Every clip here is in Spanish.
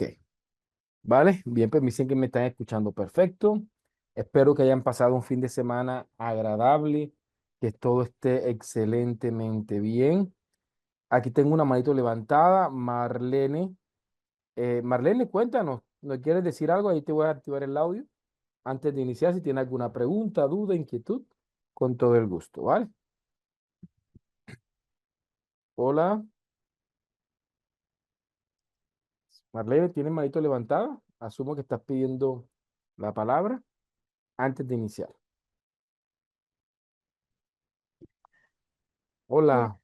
Ok, vale, bien, pues me dicen que me están escuchando perfecto. Espero que hayan pasado un fin de semana agradable, que todo esté excelentemente bien. Aquí tengo una manito levantada, Marlene. Marlene, cuéntanos, ¿no quieres decir algo? Ahí te voy a activar el audio antes de iniciar. Si tienes alguna pregunta, duda, inquietud, con todo el gusto, ¿vale? Hola, Marlene, ¿tienes manito levantada? Asumo que estás pidiendo la palabra antes de iniciar. Hola,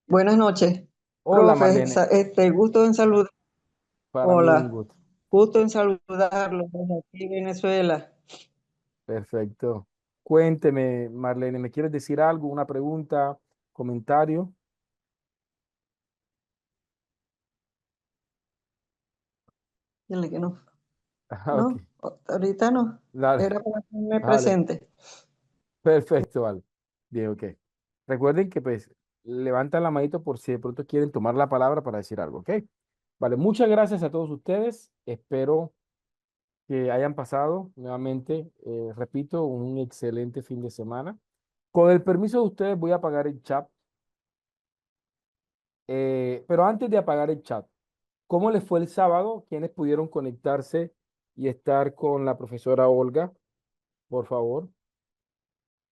Buenas noches, hola profe. Marlene. Gusto en saludar. Para mí un Hola, gusto. gusto en saludarlo desde aquí, Venezuela. Perfecto. Cuénteme, Marlene, ¿me quieres decir algo? ¿Una pregunta? ¿Comentario? Dile que no, Ah, ok. no, ahorita no. Dale, Era para que me vale. presente. Perfecto, vale. Bien, ok. Recuerden que pues levantan la manito por si de pronto quieren tomar la palabra para decir algo, ¿ok? Vale, muchas gracias a todos ustedes. Espero que hayan pasado nuevamente, repito, un excelente fin de semana. Con el permiso de ustedes voy a apagar el chat. Pero antes de apagar el chat, ¿cómo les fue el sábado? ¿Quiénes pudieron conectarse y estar con la profesora Olga? Por favor,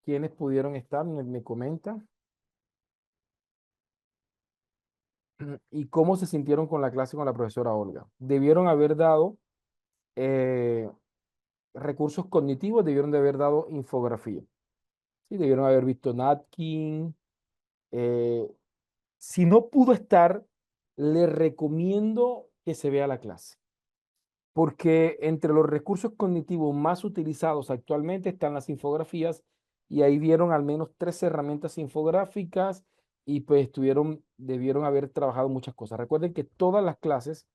¿quiénes pudieron estar? Me comentan. ¿Y cómo se sintieron con la clase con la profesora Olga? Debieron haber dado eh, recursos cognitivos, debieron de haber dado infografía. Sí, debieron haber visto Natkin. eh, si no pudo estar, le recomiendo que se vea la clase. Porque entre los recursos cognitivos más utilizados actualmente están las infografías y ahí vieron al menos 3 herramientas infográficas y pues debieron haber trabajado muchas cosas. Recuerden que todas las clases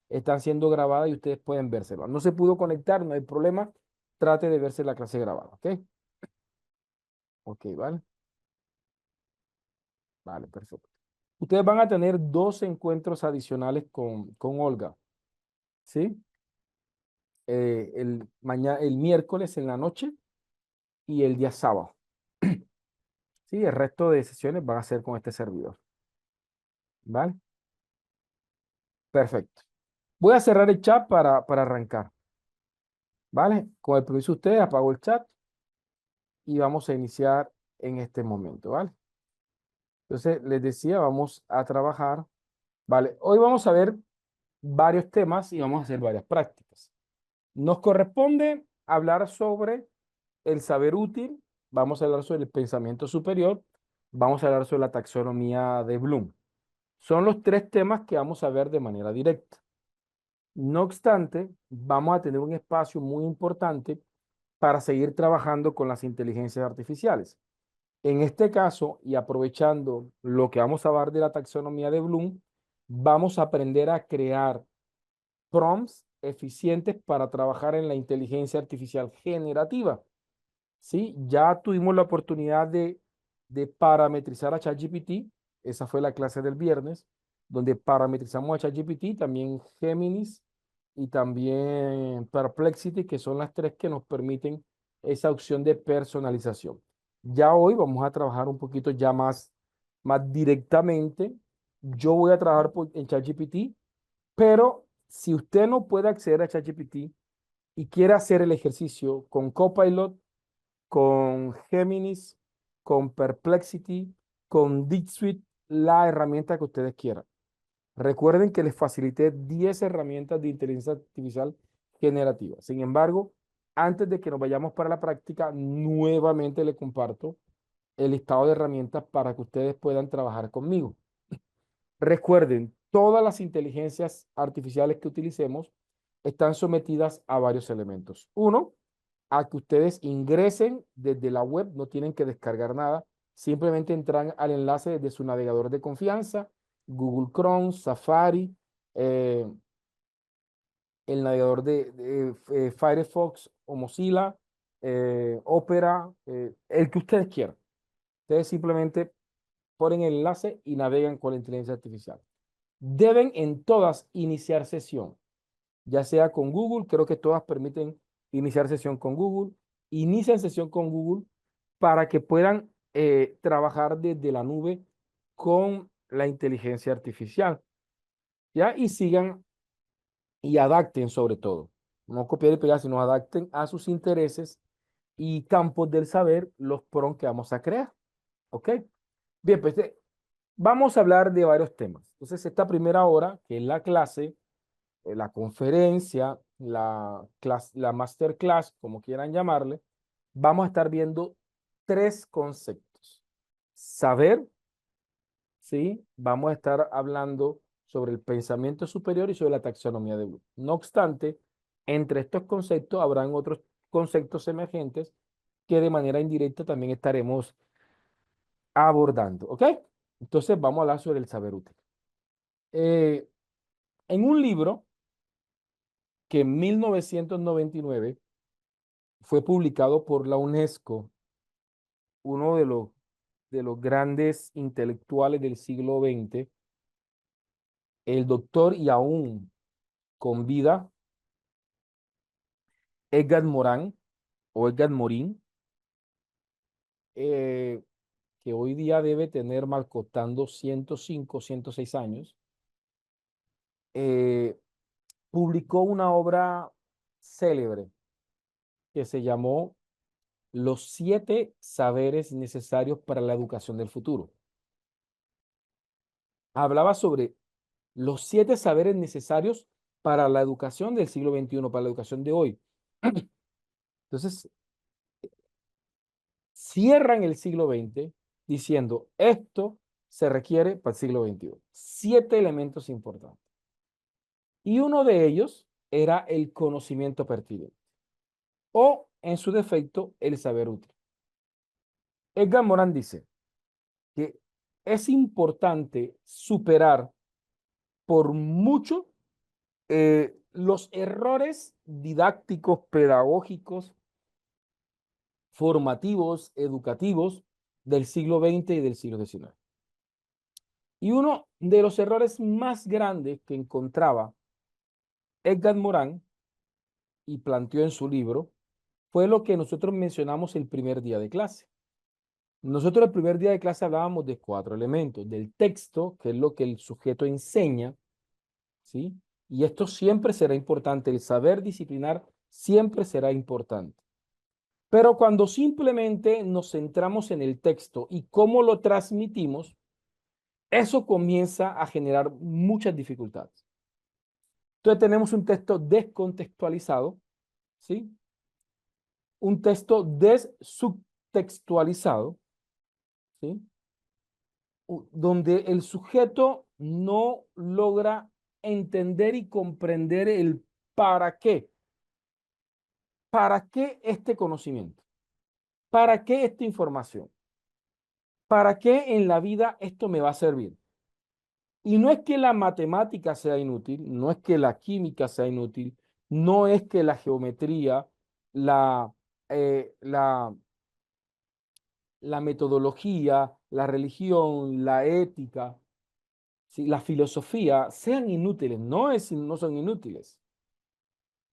están siendo grabadas y ustedes pueden vérselo. No se pudo conectar, no hay problema, trate de verse la clase grabada, ¿ok? Ok, vale, vale, perfecto. Ustedes van a tener 2 encuentros adicionales con Olga, ¿sí? El miércoles en la noche y el día sábado. Sí, el resto de sesiones van a ser con este servidor. ¿Vale? Perfecto. Voy a cerrar el chat para arrancar. ¿Vale? Con el permiso de ustedes, apago el chat y vamos a iniciar en este momento. ¿Vale? Entonces, les decía, vamos a trabajar. ¿Vale? Hoy vamos a ver varios temas y vamos a hacer varias prácticas. Nos corresponde hablar sobre el saber útil, vamos a hablar sobre el pensamiento superior, vamos a hablar sobre la taxonomía de Bloom. Son los 3 temas que vamos a ver de manera directa. No obstante, vamos a tener un espacio muy importante para seguir trabajando con las inteligencias artificiales. En este caso, y aprovechando lo que vamos a hablar de la taxonomía de Bloom, vamos a aprender a crear prompts eficientes para trabajar en la inteligencia artificial generativa. ¿Sí? Ya tuvimos la oportunidad de parametrizar a ChatGPT. Esa fue la clase del viernes, donde parametrizamos a ChatGPT, también Géminis y también Perplexity, que son las 3 que nos permiten esa opción de personalización. Ya hoy vamos a trabajar un poquito ya más directamente. Yo voy a trabajar en ChatGPT, pero si usted no puede acceder a ChatGPT y quiere hacer el ejercicio con Copilot, con Géminis, con Perplexity, con DeepSuite, la herramienta que ustedes quieran. Recuerden que les facilité 10 herramientas de inteligencia artificial generativa. Sin embargo, antes de que nos vayamos para la práctica, nuevamente les comparto el listado de herramientas para que ustedes puedan trabajar conmigo. Recuerden, todas las inteligencias artificiales que utilicemos están sometidas a varios elementos. Uno, a que ustedes ingresen desde la web, no tienen que descargar nada, simplemente entran al enlace desde su navegador de confianza, Google Chrome, Safari, eh, el navegador de Firefox o Mozilla, Opera, el que ustedes quieran. Ustedes simplemente ponen el enlace y navegan con la inteligencia artificial. Deben en todas iniciar sesión, ya sea con Google, creo que todas permiten iniciar sesión con Google. Inician sesión con Google para que puedan trabajar desde la nube con la inteligencia artificial, ¿ya? Y sigan y adapten sobre todo. No copiar y pegar, sino adapten a sus intereses y campos del saber los prompts que vamos a crear. ¿Ok? Bien, pues vamos a hablar de varios temas. Entonces, esta primera hora, que es la clase, la conferencia, la masterclass, como quieran llamarle, vamos a estar viendo tres conceptos. Saber, ¿sí? Vamos a estar hablando sobre el pensamiento superior y sobre la taxonomía de Bloom. No obstante, entre estos conceptos habrán otros conceptos emergentes que de manera indirecta también estaremos abordando, ¿ok? Entonces vamos a hablar sobre el saber útil. Eh, en un libro que en 1999 fue publicado por la UNESCO, uno de los grandes intelectuales del siglo XX, el doctor y aún con vida, Edgar Morin o Edgar Morin, eh, que hoy día debe tener mal costando 105, 106 años, eh, publicó una obra célebre que se llamó Los 7 saberes necesarios para la educación del futuro. Hablaba sobre los 7 saberes necesarios para la educación del siglo XXI, para la educación de hoy. Entonces, cierran el siglo XX diciendo, esto se requiere para el siglo XXI. 7 elementos importantes. Y uno de ellos era el conocimiento pertinente o, en su defecto, el saber útil. Edgar Morin dice que es importante superar por mucho los errores didácticos, pedagógicos, formativos, educativos del siglo XX y del siglo XIX. Y uno de los errores más grandes que encontraba Edgar Morin y planteó en su libro fue lo que nosotros mencionamos el primer día de clase. Nosotros el primer día de clase hablábamos de 4 elementos, del texto, que es lo que el sujeto enseña, ¿sí? Y esto siempre será importante, el saber disciplinar siempre será importante. Pero cuando simplemente nos centramos en el texto y cómo lo transmitimos, eso comienza a generar muchas dificultades. Entonces tenemos un texto descontextualizado, ¿sí? Un texto desubtextualizado, ¿sí? Donde el sujeto no logra entender y comprender el para qué. ¿Para qué este conocimiento? ¿Para qué esta información? ¿Para qué en la vida esto me va a servir? Y no es que la matemática sea inútil, no es que la química sea inútil, no es que la geometría, la, eh, la, la metodología, la religión, la ética, ¿sí? La filosofía sean inútiles, no son inútiles,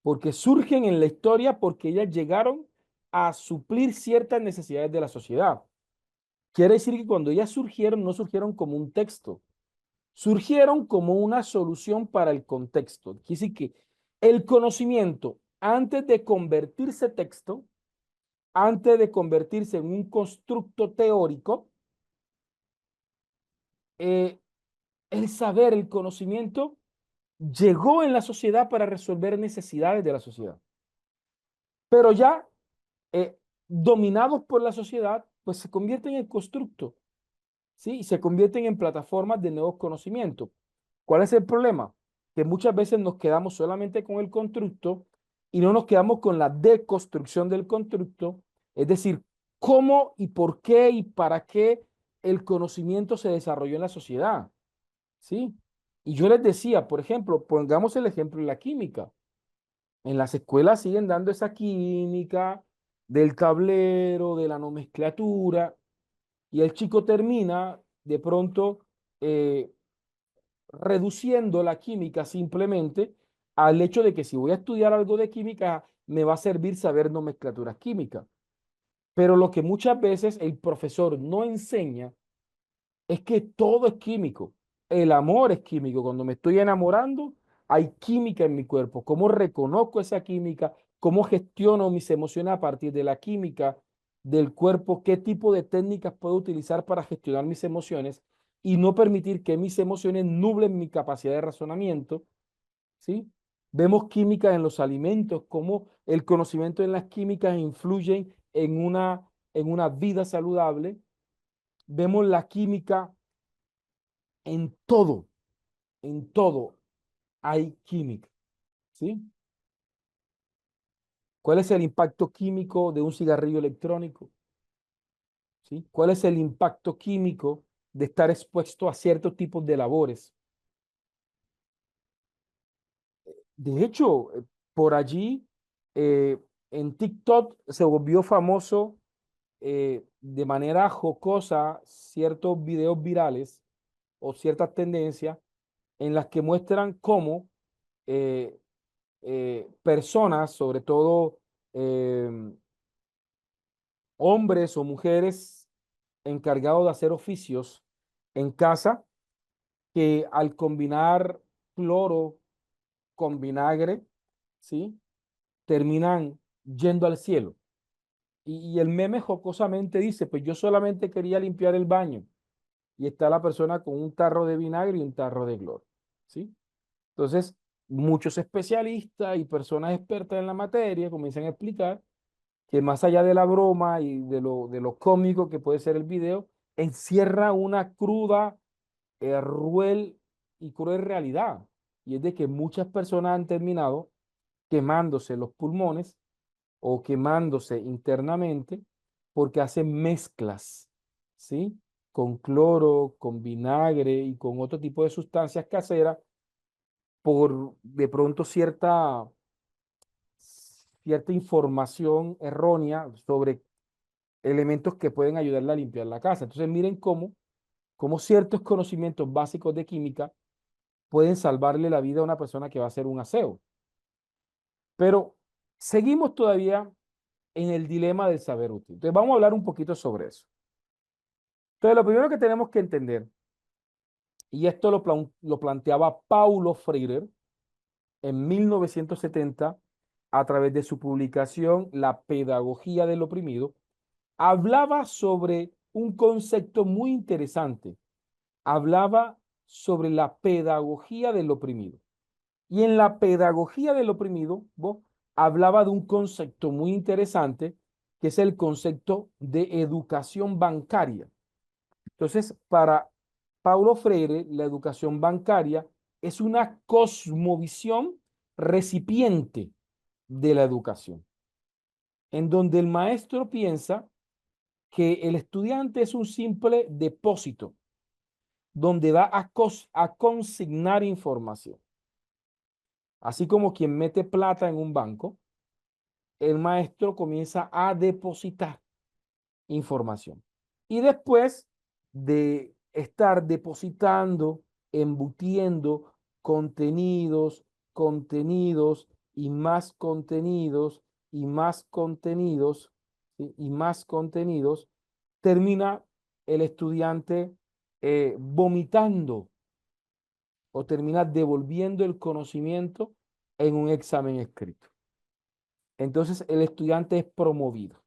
porque surgen en la historia porque ellas llegaron a suplir ciertas necesidades de la sociedad. Quiere decir que cuando ellas surgieron, no surgieron como un texto, surgieron como una solución para el contexto. Quiere decir que el conocimiento, antes de convertirse texto, antes de convertirse en un constructo teórico, eh, el saber, el conocimiento, llegó en la sociedad para resolver necesidades de la sociedad. Pero ya eh, dominados por la sociedad, pues se convierten en constructo, ¿sí? Y se convierten en plataformas de nuevos conocimientos. ¿Cuál es el problema? Que muchas veces nos quedamos solamente con el constructo y no nos quedamos con la deconstrucción del constructo, es decir, cómo y por qué y para qué el conocimiento se desarrolló en la sociedad, ¿sí? Y yo les decía, por ejemplo, pongamos el ejemplo de la química. En las escuelas siguen dando esa química del tablero, de la nomenclatura, y el chico termina de pronto eh, reduciendo la química simplemente al hecho de que si voy a estudiar algo de química, me va a servir saber nomenclaturas químicas. Pero lo que muchas veces el profesor no enseña es que todo es químico. El amor es químico. Cuando me estoy enamorando, hay química en mi cuerpo. ¿Cómo reconozco esa química? ¿Cómo gestiono mis emociones a partir de la química del cuerpo? ¿Qué tipo de técnicas puedo utilizar para gestionar mis emociones y no permitir que mis emociones nublen mi capacidad de razonamiento? ¿Sí? Vemos química en los alimentos, cómo el conocimiento en las químicas influyen en una vida saludable. Vemos la química en todo, en todo hay química, ¿sí? ¿Cuál es el impacto químico de un cigarrillo electrónico? ¿Sí? ¿Cuál es el impacto químico de estar expuesto a ciertos tipos de labores? De hecho, por allí, eh, en TikTok se volvió famoso de manera jocosa ciertos videos virales o ciertas tendencias en las que muestran cómo eh, personas, sobre todo eh, hombres o mujeres encargados de hacer oficios en casa, que al combinar cloro con vinagre, ¿sí? Terminan yendo al cielo. Y el meme jocosamente dice, pues yo solamente quería limpiar el baño. Y está la persona con un tarro de vinagre y un tarro de cloro, ¿sí? Entonces, muchos especialistas y personas expertas en la materia comienzan a explicar que más allá de la broma y de lo cómico que puede ser el video, encierra una cruda, cruel y cruel realidad. Y es de que muchas personas han terminado quemándose los pulmones o quemándose internamente porque hacen mezclas, ¿sí? Con cloro, con vinagre y con otro tipo de sustancias caseras por de pronto cierta información errónea sobre elementos que pueden ayudarle a limpiar la casa. Entonces miren cómo ciertos conocimientos básicos de química pueden salvarle la vida a una persona que va a hacer un aseo. Pero seguimos todavía en el dilema del saber útil. Entonces vamos a hablar un poquito sobre eso. Entonces lo primero que tenemos que entender, y esto lo planteaba Paulo Freire en 1970 a través de su publicación La pedagogía del oprimido, hablaba sobre un concepto muy interesante. Hablaba sobre la pedagogía del oprimido. Y en la pedagogía del oprimido, hablaba de un concepto muy interesante, que es el concepto de educación bancaria. Entonces, para Paulo Freire, la educación bancaria es una cosmovisión recipiente de la educación, en donde el maestro piensa que el estudiante es un simple depósito donde va a consignar información. Así como quien mete plata en un banco, el maestro comienza a depositar información. Y después de estar depositando, embutiendo contenidos, contenidos y más contenidos y más contenidos, ¿sí? Y más contenidos, termina el estudiante vomitando o termina devolviendo el conocimiento en un examen escrito. Entonces el estudiante es promovido.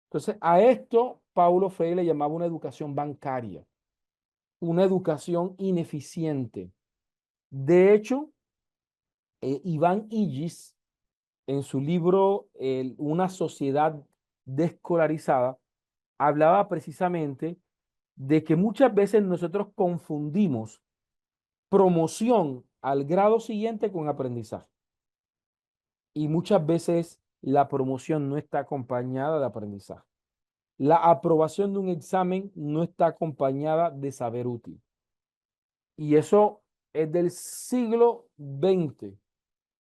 Entonces a esto Paulo Freire le llamaba una educación bancaria, una educación ineficiente. De hecho, Iván Illis, en su libro Una sociedad desescolarizada, hablaba precisamente de que muchas veces nosotros confundimos promoción al grado siguiente con aprendizaje. Y muchas veces la promoción no está acompañada de aprendizaje. La aprobación de un examen no está acompañada de saber útil. Y eso es del siglo XX,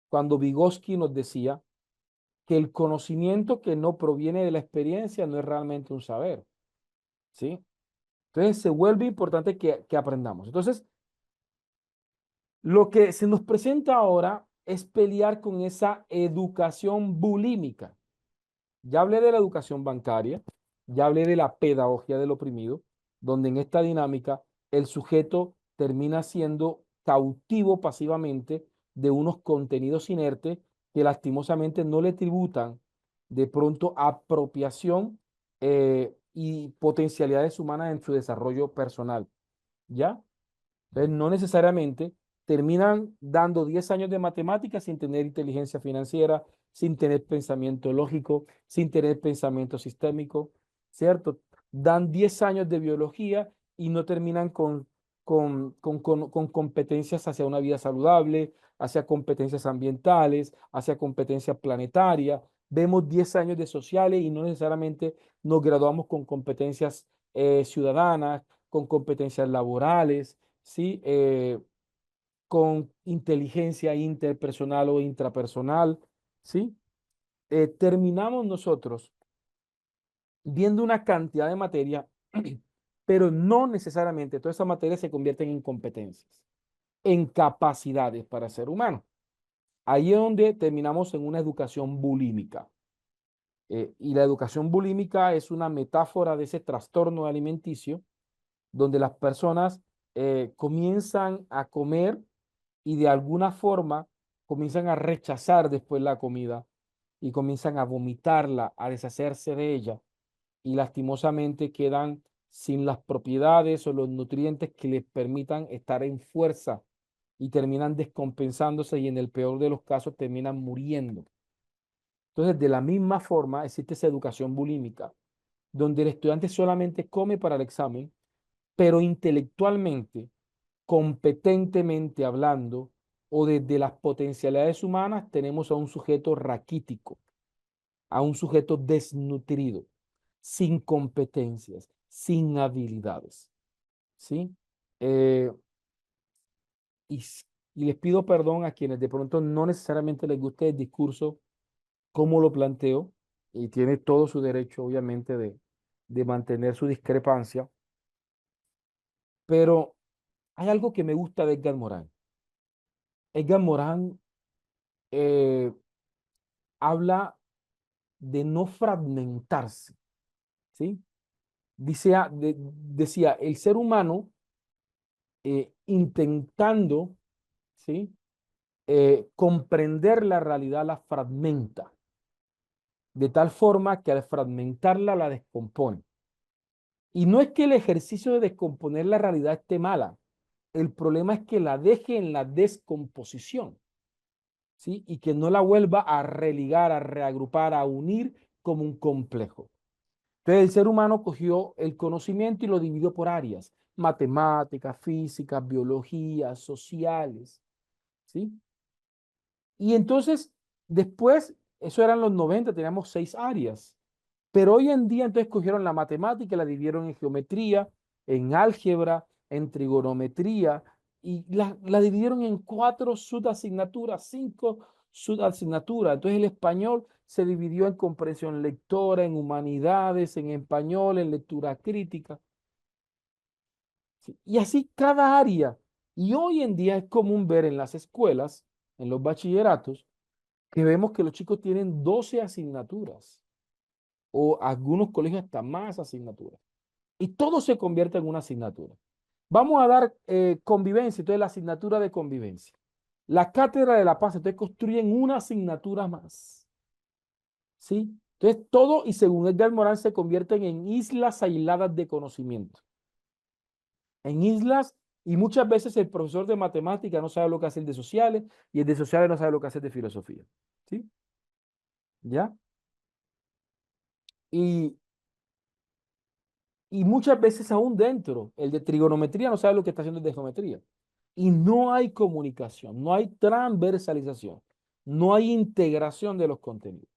cuando Vygotsky nos decía que el conocimiento que no proviene de la experiencia no es realmente un saber, ¿sí? Entonces se vuelve importante que aprendamos. Entonces, lo que se nos presenta ahora es pelear con esa educación bulímica. Ya hablé de la educación bancaria, ya hablé de la pedagogía del oprimido, donde en esta dinámica el sujeto termina siendo cautivo pasivamente de unos contenidos inertes que lastimosamente no le tributan de pronto apropiación y potencialidades humanas en su desarrollo personal. ¿Ya? Entonces, no necesariamente terminan dando 10 años de matemáticas sin tener inteligencia financiera, sin tener pensamiento lógico, sin tener pensamiento sistémico, ¿cierto? Dan 10 años de biología y no terminan con competencias hacia una vida saludable, hacia competencias ambientales, hacia competencias planetarias. Vemos 10 años de sociales y no necesariamente nos graduamos con competencias ciudadanas, con competencias laborales, ¿sí? Con inteligencia interpersonal o intrapersonal, ¿sí? Terminamos nosotros viendo una cantidad de materia, pero no necesariamente todas esas materias se convierten en competencias, en capacidades para ser humano. Ahí es donde terminamos en una educación bulímica. Y la educación bulímica es una metáfora de ese trastorno alimenticio donde las personas comienzan a comer y de alguna forma comienzan a rechazar después la comida y comienzan a vomitarla, a deshacerse de ella y lastimosamente quedan sin las propiedades o los nutrientes que les permitan estar en fuerza y terminan descompensándose y en el peor de los casos terminan muriendo. Entonces, de la misma forma existe esa educación bulímica, donde el estudiante solamente come para el examen, pero intelectualmente, competentemente hablando, o desde las potencialidades humanas, tenemos a un sujeto raquítico, a un sujeto desnutrido, sin competencias, sin habilidades, ¿sí? Eh, y, y les pido perdón a quienes de pronto no necesariamente les guste el discurso, como lo planteo, y tiene todo su derecho, obviamente, de mantener su discrepancia, pero hay algo que me gusta de Edgar Morán. Edgar Morán eh, habla de no fragmentarse, ¿sí? Decía, el ser humano intentando, ¿sí? Comprender la realidad la fragmenta, de tal forma que al fragmentarla la descompone. Y no es que el ejercicio de descomponer la realidad esté mala, el problema es que la deje en la descomposición, ¿sí? Y que no la vuelva a religar, a reagrupar, a unir como un complejo. Entonces el ser humano cogió el conocimiento y lo dividió por áreas, matemáticas, físicas, biología, sociales, ¿sí? Y entonces después, eso eran los 90, teníamos 6 áreas, pero hoy en día entonces cogieron la matemática, la dividieron en geometría, en álgebra, en trigonometría, y la dividieron en 4 subasignaturas, 5 subasignaturas. Entonces el español se dividió en comprensión lectora, en humanidades, en español, en lectura crítica, ¿sí? Y así cada área. Y hoy en día es común ver en las escuelas, en los bachilleratos, que vemos que los chicos tienen 12 asignaturas o algunos colegios hasta más asignaturas. Y todo se convierte en una asignatura. Vamos a dar convivencia, entonces la asignatura de convivencia. La cátedra de la paz, entonces construyen una asignatura más. ¿Sí? Entonces todo, y según Edgar Morán, se convierten en islas aisladas de conocimiento. En islas, y muchas veces el profesor de matemática no sabe lo que hacer de sociales, y el de sociales no sabe lo que hacer de filosofía. ¿Sí? ¿Ya? Y, y muchas veces aún dentro, el de trigonometría no sabe lo que está haciendo el de geometría. Y no hay comunicación, no hay transversalización, no hay integración de los contenidos.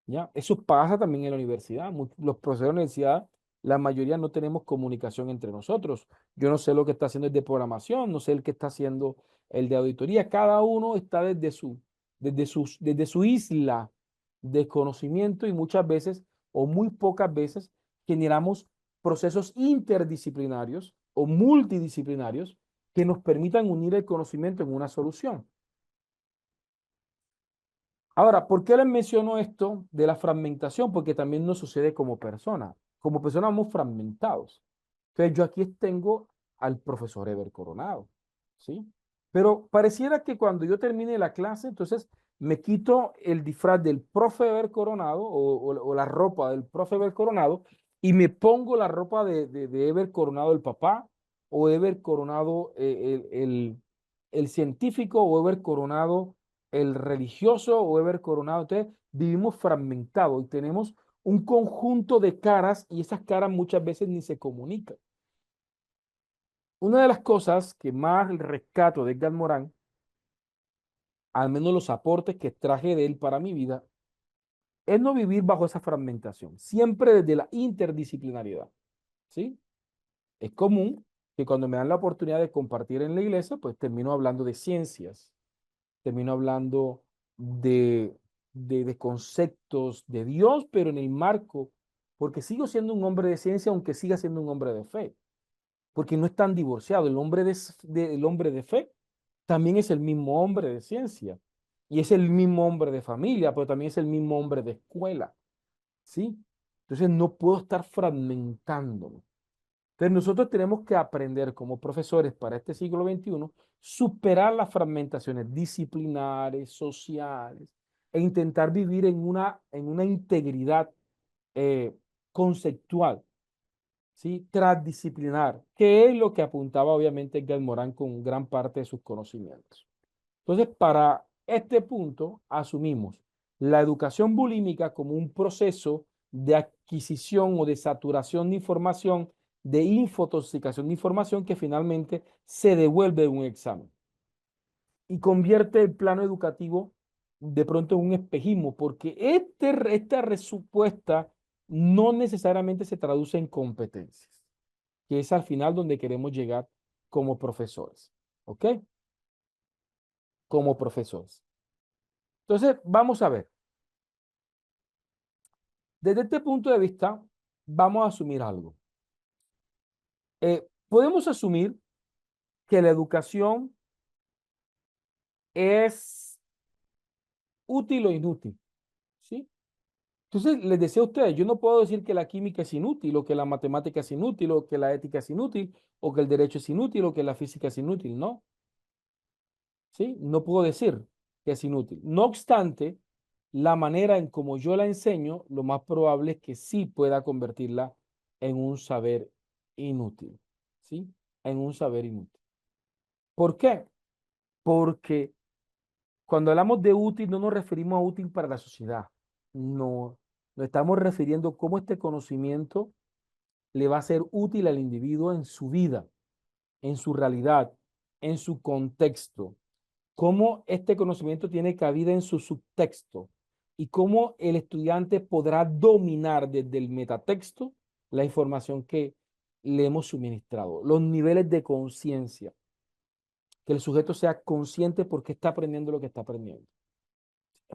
¿Ya? Eso pasa también en la universidad. Los profesores de la universidad, la mayoría no tenemos comunicación entre nosotros. Yo no sé lo que está haciendo el de programación, no sé el que está haciendo el de auditoría. Cada uno está desde su isla de conocimiento y muchas veces o muy pocas veces generamos procesos interdisciplinarios o multidisciplinarios que nos permitan unir el conocimiento en una solución. Ahora, ¿por qué les menciono esto de la fragmentación? Porque también nos sucede como personas. Como personas vamos fragmentados. Entonces, yo aquí tengo al profesor Ever Coronado, ¿sí? Pero pareciera que cuando yo termine la clase, entonces me quito el disfraz del profe Ever Coronado o la ropa del profe Ever Coronado y me pongo la ropa de Ever Coronado el papá o Ever Coronado el científico o Ever Coronado el religioso o Ever Coronado. Entonces, vivimos fragmentados y tenemos un conjunto de caras y esas caras muchas veces ni se comunican. Una de las cosas que más rescato de Edgar Morán, al menos los aportes que traje de él para mi vida, es no vivir bajo esa fragmentación, siempre desde la interdisciplinariedad, ¿sí? Es común que cuando me dan la oportunidad de compartir en la iglesia, pues termino hablando de ciencias, termino hablando de, de conceptos de Dios, pero en el marco, porque sigo siendo un hombre de ciencia, aunque siga siendo un hombre de fe, porque no están divorciados. El hombre de fe también es el mismo hombre de ciencia y es el mismo hombre de familia, pero también es el mismo hombre de escuela, ¿sí? Entonces no puedo estar fragmentándome. Entonces nosotros tenemos que aprender como profesores para este siglo XXI, superar las fragmentaciones disciplinares, sociales, e intentar vivir en una integridad eh, conceptual, ¿sí? Transdisciplinar, que es lo que apuntaba obviamente Edgar Morán con gran parte de sus conocimientos. Entonces, para este punto, asumimos la educación bulímica como un proceso de adquisición o de saturación de información, de infotoxicación de información que finalmente se devuelve en un examen y convierte el plano educativo de pronto en un espejismo, porque esta respuesta no necesariamente se traduce en competencias, que es al final donde queremos llegar como profesores, ¿ok? Como profesores. Entonces, vamos a ver. Desde este punto de vista, vamos a asumir algo. Podemos asumir que la educación es útil o inútil, ¿sí? Entonces, les decía a ustedes, yo no puedo decir que la química es inútil, o que la matemática es inútil, o que la ética es inútil, o que el derecho es inútil, o que la física es inútil, no, ¿sí? No puedo decir que es inútil. No obstante, la manera en como yo la enseño, lo más probable es que sí pueda convertirla en un saber inútil, ¿sí? En un saber inútil. ¿Por qué? Porque cuando hablamos de útil no nos referimos a útil para la sociedad. No, nos estamos refiriendo a cómo este conocimiento le va a ser útil al individuo en su vida, en su realidad, en su contexto, cómo este conocimiento tiene cabida en su subtexto y cómo el estudiante podrá dominar desde el metatexto la información que le hemos suministrado, los niveles de conciencia, que el sujeto sea consciente porque está aprendiendo lo que está aprendiendo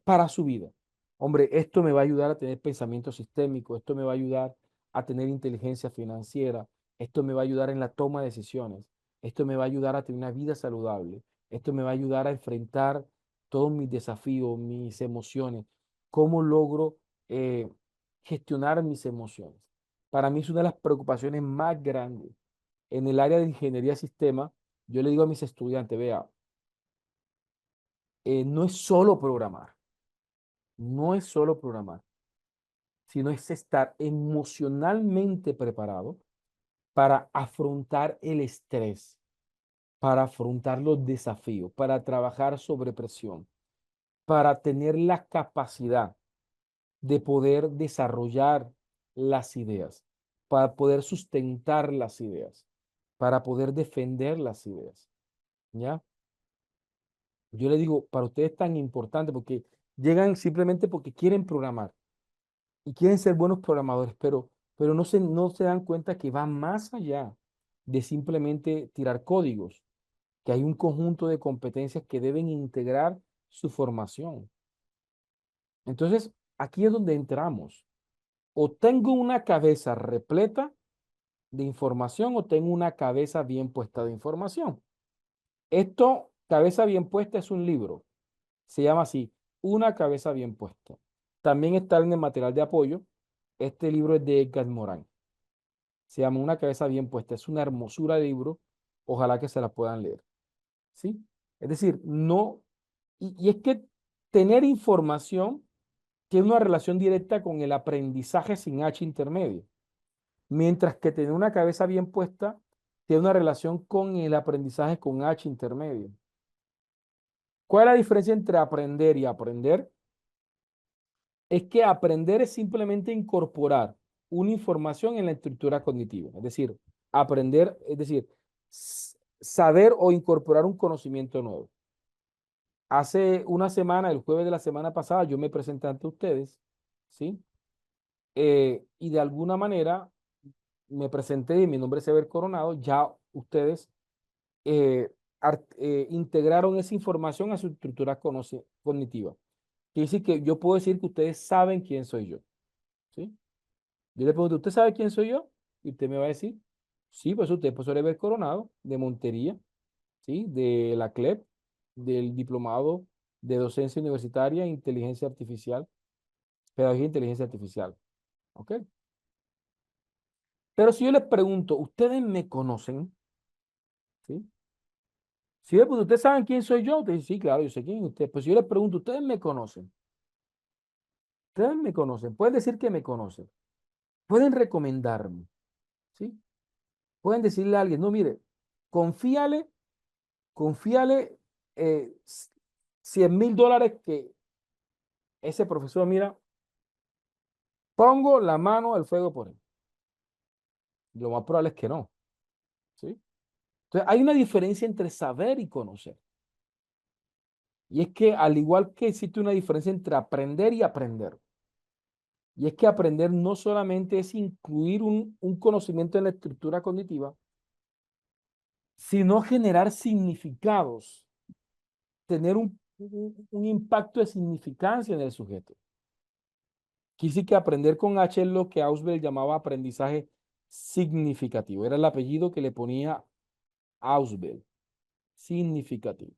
para su vida. Hombre, esto me va a ayudar a tener pensamiento sistémico, esto me va a ayudar a tener inteligencia financiera, esto me va a ayudar en la toma de decisiones, esto me va a ayudar a tener una vida saludable, esto me va a ayudar a enfrentar todos mis desafíos, mis emociones, cómo logro eh, gestionar mis emociones. Para mí es una de las preocupaciones más grandes. En el área de ingeniería de sistema, yo le digo a mis estudiantes, vea, no es solo programar, no es solo programar, sino es estar emocionalmente preparado para afrontar el estrés, para afrontar los desafíos, para trabajar sobre presión, para tener la capacidad de poder desarrollar las ideas, para poder sustentar las ideas, para poder defender las ideas, ¿ya? Yo le digo, para ustedes es tan importante porque llegan simplemente porque quieren programar y quieren ser buenos programadores, pero no se dan cuenta que va más allá de simplemente tirar códigos, que hay un conjunto de competencias que deben integrar su formación. Entonces, aquí es donde entramos. O tengo una cabeza repleta de información o tengo una cabeza bien puesta de información. Esto, cabeza bien puesta, es un libro. Se llama así, Una cabeza bien puesta. También está en el material de apoyo. Este libro es de Edgar Morán. Se llama Una cabeza bien puesta. Es una hermosura de libro. Ojalá que se la puedan leer. ¿Sí? Es decir, no, y es que tener información tiene una relación directa con el aprendizaje sin H intermedio, mientras que tener una cabeza bien puesta tiene una relación con el aprendizaje con H intermedio. ¿Cuál es la diferencia entre aprender y aprender? Es que aprender es simplemente incorporar una información en la estructura cognitiva, es decir, aprender, es decir, saber o incorporar un conocimiento nuevo. Hace una semana, el jueves de la semana pasada, yo me presenté ante ustedes, ¿sí? Y de alguna manera me presenté y mi nombre es Ever Coronado, ya ustedes integraron esa información a su estructura cognitiva. Quiere decir que yo puedo decir que ustedes saben quién soy yo, ¿sí? Yo le pregunto, ¿usted sabe quién soy yo? Y usted me va a decir, sí, pues usted es profesor Ever Coronado, de Montería, ¿sí? De la CLEP, del diplomado de docencia universitaria e inteligencia artificial, pedagogía e inteligencia artificial, ¿ok? Pero si yo les pregunto, ¿ustedes me conocen? ¿Sí? Si yo les pregunto, ¿ustedes saben quién soy yo? Ustedes dicen, sí, claro, yo sé quién es usted. Pues si yo les pregunto, ¿ustedes me conocen? Ustedes me conocen. Pueden decir que me conocen. Pueden recomendarme, ¿sí? Pueden decirle a alguien, no, mire, confíale, confíale eh, 100.000 dólares que ese profesor, mira, pongo la mano al fuego por él. Lo más probable es que no, ¿sí? Entonces, hay una diferencia entre saber y conocer. Y es que al igual que existe una diferencia entre aprender y aprender, y es que aprender no solamente es incluir un conocimiento en la estructura cognitiva, sino generar significados, tener un impacto de significancia en el sujeto. Quise que aprender con H es lo que Ausubel llamaba aprendizaje significativo. Era el apellido que le ponía Ausubel, significativo.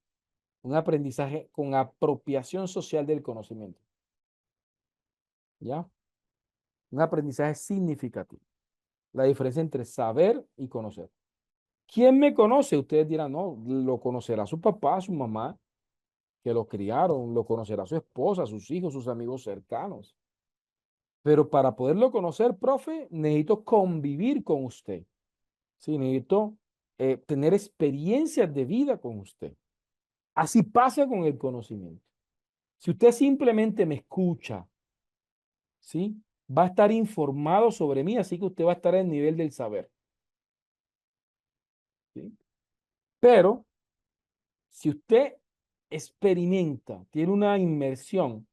Un aprendizaje con apropiación social del conocimiento. ¿Ya? Un aprendizaje significativo. La diferencia entre saber y conocer. ¿Quién me conoce? Ustedes dirán, no, lo conocerá su papá, su mamá, que lo criaron, lo conocerá su esposa, sus hijos, sus amigos cercanos. Pero para poderlo conocer, profe, necesito convivir con usted. Sí, necesito tener experiencias de vida con usted. Así pasa con el conocimiento. Si usted simplemente me escucha, ¿sí? Va a estar informado sobre mí, así que usted va a estar en el nivel del saber, ¿sí? Pero si usted experimenta, tiene una inmersión,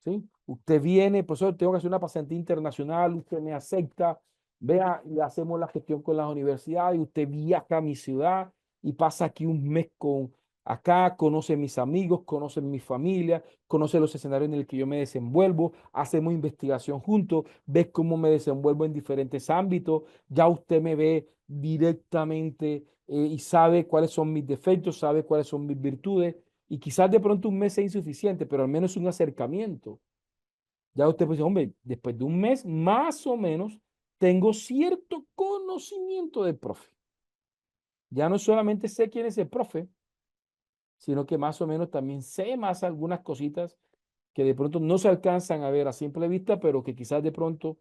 ¿sí? Usted viene, profesor, tengo que hacer una pasantía internacional, usted me acepta, vea, y hacemos la gestión con las universidades, y usted viaja a mi ciudad y pasa aquí un mes con acá, conoce mis amigos, conoce mi familia, conoce los escenarios en el que yo me desenvuelvo, hacemos investigación juntos, ve cómo me desenvuelvo en diferentes ámbitos, ya usted me ve directamente y sabe cuáles son mis defectos, sabe cuáles son mis virtudes, y quizás de pronto un mes sea insuficiente, pero al menos un acercamiento. Ya usted pues, hombre, después de un mes, más o menos, tengo cierto conocimiento del profe. Ya no solamente sé quién es el profe, sino que más o menos también sé más algunas cositas que de pronto no se alcanzan a ver a simple vista, pero que quizás de pronto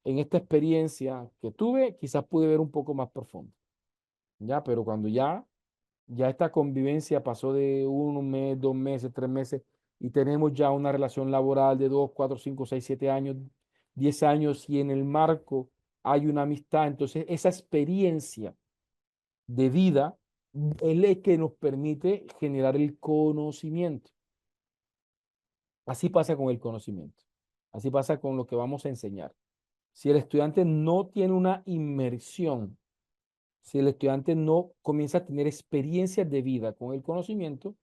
en esta experiencia que tuve, quizás pude ver un poco más profundo. Ya, pero cuando ya esta convivencia pasó de un mes, 2 meses, 3 meses, y tenemos ya una relación laboral de 2, 4, 5, 6, 7 años, 10 años, y en el marco hay una amistad. Entonces, esa experiencia de vida es la que nos permite generar el conocimiento. Así pasa con el conocimiento. Así pasa con lo que vamos a enseñar. Si el estudiante no tiene una inmersión, si el estudiante no comienza a tener experiencias de vida con el conocimiento,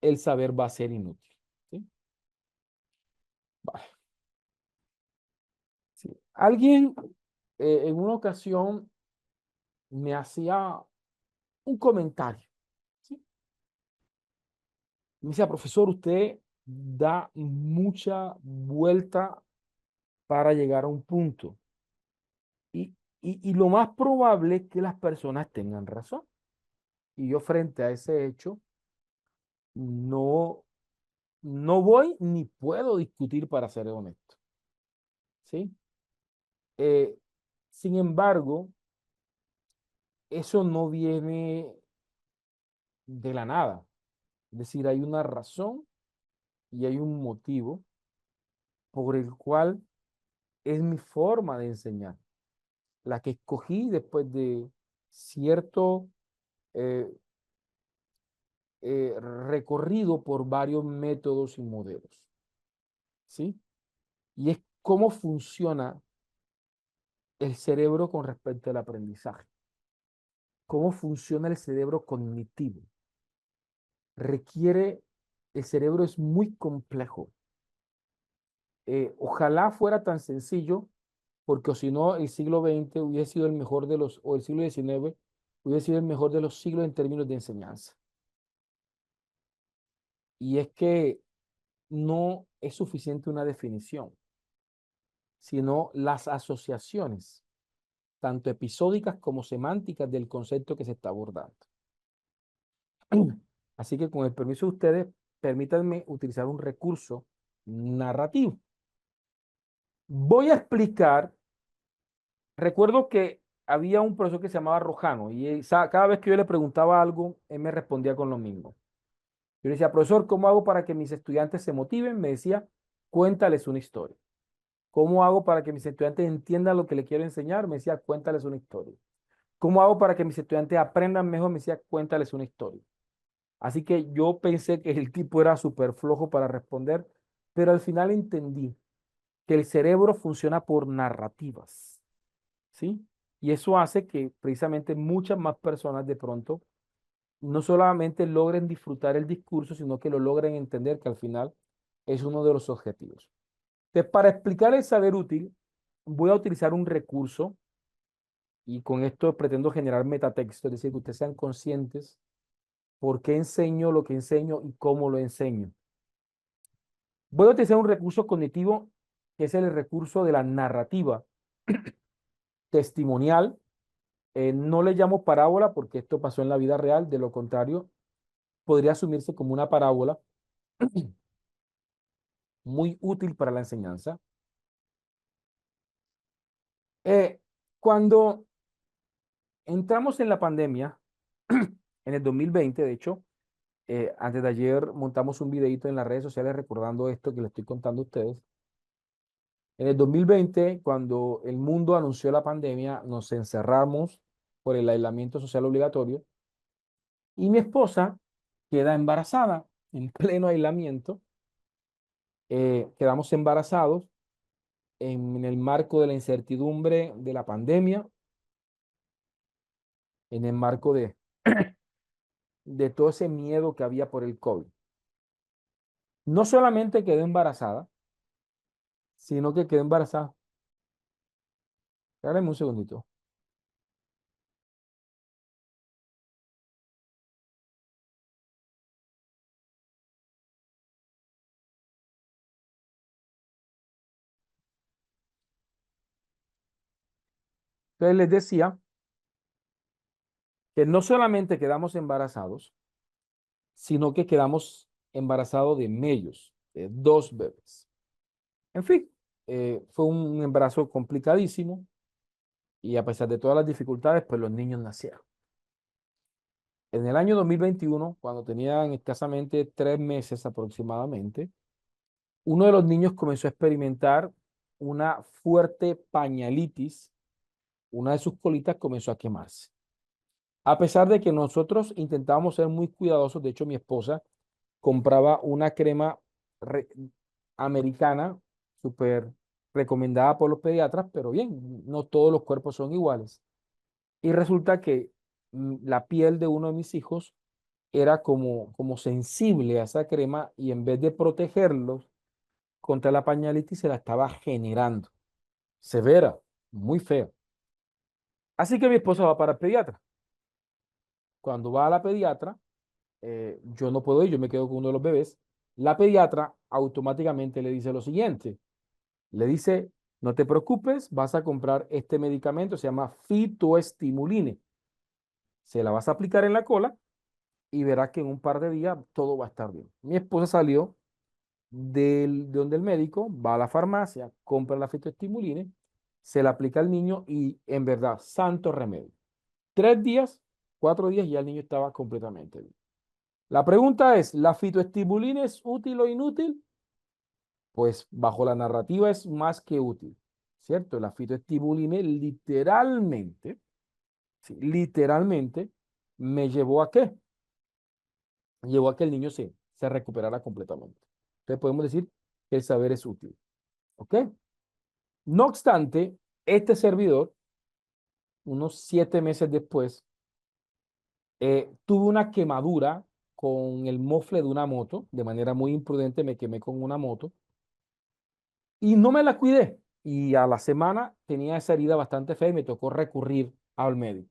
el saber va a ser inútil. ¿Sí? Vale. Sí. Alguien en una ocasión me hacía un comentario, ¿sí? Me decía, profesor, usted da mucha vuelta para llegar a un punto. Y lo más probable es que las personas tengan razón. Y yo frente a ese hecho, no, no voy ni puedo discutir para ser honesto, ¿sí? Eh, Sin embargo, eso no viene de la nada. Es decir, hay una razón y hay un motivo por el cual es mi forma de enseñar, la que escogí después de cierto eh, recorrido por varios métodos y modelos, ¿sí? Y es cómo funciona el cerebro con respecto al aprendizaje, cómo funciona el cerebro cognitivo. Requiere, el cerebro es muy complejo. Ojalá fuera tan sencillo, porque o si no, el siglo XX hubiese sido el mejor de los, o el siglo XIX hubiese sido el mejor de los siglos en términos de enseñanza. Y es que no es suficiente una definición, sino las asociaciones, tanto episódicas como semánticas del concepto que se está abordando. Así que con el permiso de ustedes, permítanme utilizar un recurso narrativo. Voy a explicar, recuerdo que había un profesor que se llamaba Rojano y cada vez que yo le preguntaba algo, él me respondía con lo mismo. Yo le decía, profesor, ¿cómo hago para que mis estudiantes se motiven? Me decía, cuéntales una historia. ¿Cómo hago para que mis estudiantes entiendan lo que le quiero enseñar? Me decía, cuéntales una historia. ¿Cómo hago para que mis estudiantes aprendan mejor? Me decía, cuéntales una historia. Así que yo pensé que el tipo era súper flojo para responder, pero al final entendí que el cerebro funciona por narrativas, ¿sí? Y eso hace que precisamente muchas más personas de pronto no solamente logren disfrutar el discurso, sino que lo logren entender, que al final es uno de los objetivos. Entonces, para explicar el saber útil, voy a utilizar un recurso y con esto pretendo generar metatexto, es decir, que ustedes sean conscientes por qué enseño lo que enseño y cómo lo enseño. Voy a utilizar un recurso cognitivo que es el recurso de la narrativa testimonial. No le llamo parábola porque esto pasó en la vida real, de lo contrario, podría asumirse como una parábola muy útil para la enseñanza. Cuando entramos en la pandemia, en el 2020, de hecho, antes de ayer montamos un videito en las redes sociales recordando esto que les estoy contando a ustedes. En el 2020, cuando el mundo anunció la pandemia, nos encerramos por el aislamiento social obligatorio y mi esposa queda embarazada en pleno aislamiento. Quedamos embarazados en el marco de la incertidumbre de la pandemia, en el marco de todo ese miedo que había por el COVID. No solamente quedó embarazada, sino que quedó embarazada. Espérame un segundito. Entonces les decía que no solamente quedamos embarazados, sino que quedamos embarazados de mellos, de dos bebés. En fin, fue un embarazo complicadísimo y a pesar de todas las dificultades, pues los niños nacieron. En el año 2021, cuando tenían escasamente 3 meses aproximadamente, uno de los niños comenzó a experimentar una fuerte pañalitis, una de sus colitas comenzó a quemarse. A pesar de que nosotros intentábamos ser muy cuidadosos, de hecho mi esposa compraba una crema re- americana, súper recomendada por los pediatras, pero bien, no todos los cuerpos son iguales. Y resulta que la piel de uno de mis hijos era como sensible a esa crema y en vez de protegerlos contra la pañalitis se la estaba generando. Severa, muy fea. Así que mi esposa va para el pediatra. Cuando va a la pediatra, yo no puedo ir, yo me quedo con uno de los bebés. La pediatra automáticamente le dice lo siguiente. Le dice, no te preocupes, vas a comprar este medicamento, se llama fitoestimuline. Se la vas a aplicar en la cola y verás que en un par de días todo va a estar bien. Mi esposa salió de donde el médico, va a la farmacia, compra la fitoestimuline, se la aplica al niño y en verdad, santo remedio. 3 días, 4 días ya el niño estaba completamente bien. La pregunta es, ¿la fitoestimulina es útil o inútil? Pues bajo la narrativa es más que útil, ¿cierto? La fitoestimulina literalmente, sí, literalmente me llevó a qué? Llevó a que el niño se recuperara completamente. Entonces podemos decir que el saber es útil, ¿ok? No obstante, este servidor, unos 7 meses después, tuve una quemadura con el mofle de una moto, de manera muy imprudente me quemé con una moto y no me la cuidé. Y a la semana tenía esa herida bastante fea y me tocó recurrir al médico.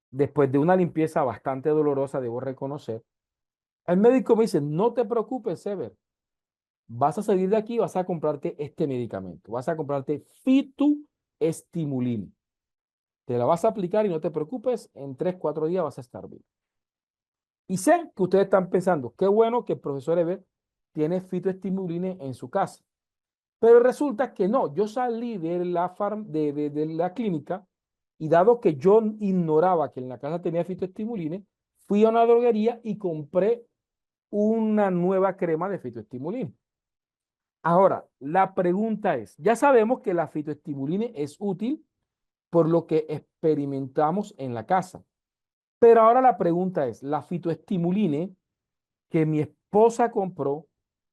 Después de una limpieza bastante dolorosa, debo reconocer, el médico me dice, no te preocupes, Sever, vas a salir de aquí y vas a comprarte este medicamento, vas a comprarte fitoestimulina. Te la vas a aplicar y no te preocupes, en 3, 4 días vas a estar bien. Y sé que ustedes están pensando, qué bueno que el profesor Eber tiene fitoestimulina en su casa. Pero resulta que no, yo salí de la clínica y dado que yo ignoraba que en la casa tenía fitoestimulina, fui a una droguería y compré una nueva crema de fitoestimulina. Ahora, la pregunta es, ya sabemos que la fitoestimulina es útil por lo que experimentamos en la casa. Pero ahora la pregunta es, la fitoestimulina que mi esposa compró,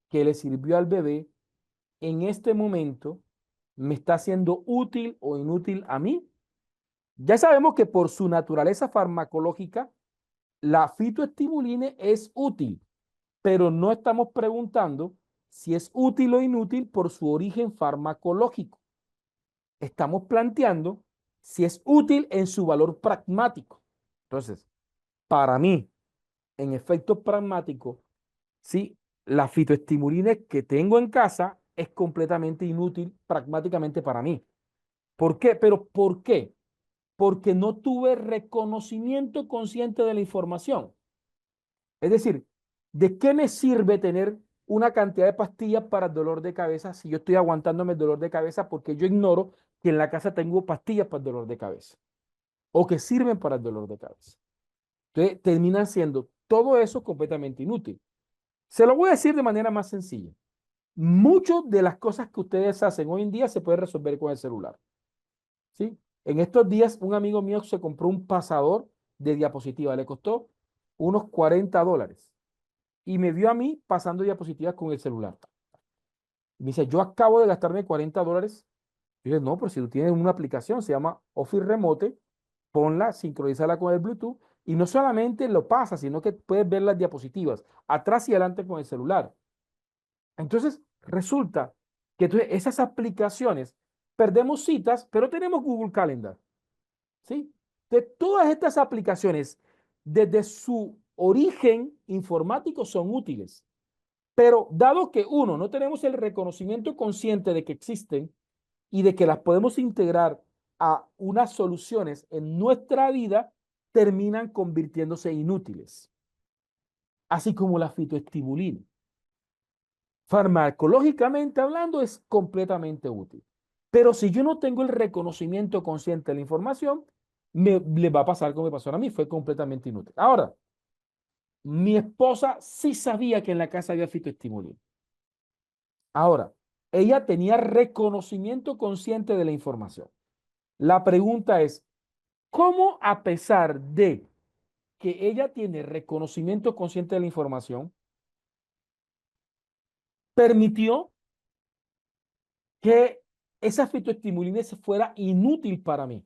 que le sirvió al bebé, en este momento me está siendo útil o inútil a mí. Ya sabemos que por su naturaleza farmacológica, la fitoestimulina es útil, pero no estamos preguntando si es útil o inútil por su origen farmacológico. Estamos planteando si es útil en su valor pragmático. Entonces, para mí, en efecto pragmático, sí, la fitoestimulina que tengo en casa es completamente inútil pragmáticamente para mí. ¿Por qué? Pero ¿por qué? Porque no tuve reconocimiento consciente de la información. Es decir, ¿de qué me sirve tener una cantidad de pastillas para el dolor de cabeza si yo estoy aguantándome el dolor de cabeza porque yo ignoro que en la casa tengo pastillas para el dolor de cabeza o que sirven para el dolor de cabeza? Entonces, terminan siendo todo eso completamente inútil. Se lo voy a decir de manera más sencilla. Muchas de las cosas que ustedes hacen hoy en día se pueden resolver con el celular, ¿sí? En estos días, un amigo mío se compró un pasador de diapositiva. Le costó unos $40 y me vio a mí pasando diapositivas con el celular. Y me dice, yo acabo de gastarme $40. Y yo dije, no, pero si tú tienes una aplicación, se llama Office Remote, ponla, sincronízala con el Bluetooth y no solamente lo pasa, sino que puedes ver las diapositivas atrás y adelante con el celular. Entonces, resulta que entonces esas aplicaciones, perdemos citas, pero tenemos Google Calendar, ¿sí? De todas estas aplicaciones, desde su origen informático, son útiles. Pero dado que uno, no tenemos el reconocimiento consciente de que existen y de que las podemos integrar a unas soluciones en nuestra vida, terminan convirtiéndose inútiles, así como la fitoestimulina. Farmacológicamente hablando, es completamente útil. Pero si yo no tengo el reconocimiento consciente de la información, le va a pasar como me pasó a mí, fue completamente inútil. Ahora, mi esposa sí sabía que en la casa había fitoestimulina. Ahora, ella tenía reconocimiento consciente de la información. La pregunta es, ¿cómo a pesar de que ella tiene reconocimiento consciente de la información, permitió que esa fitoestimulina se fuera inútil para mí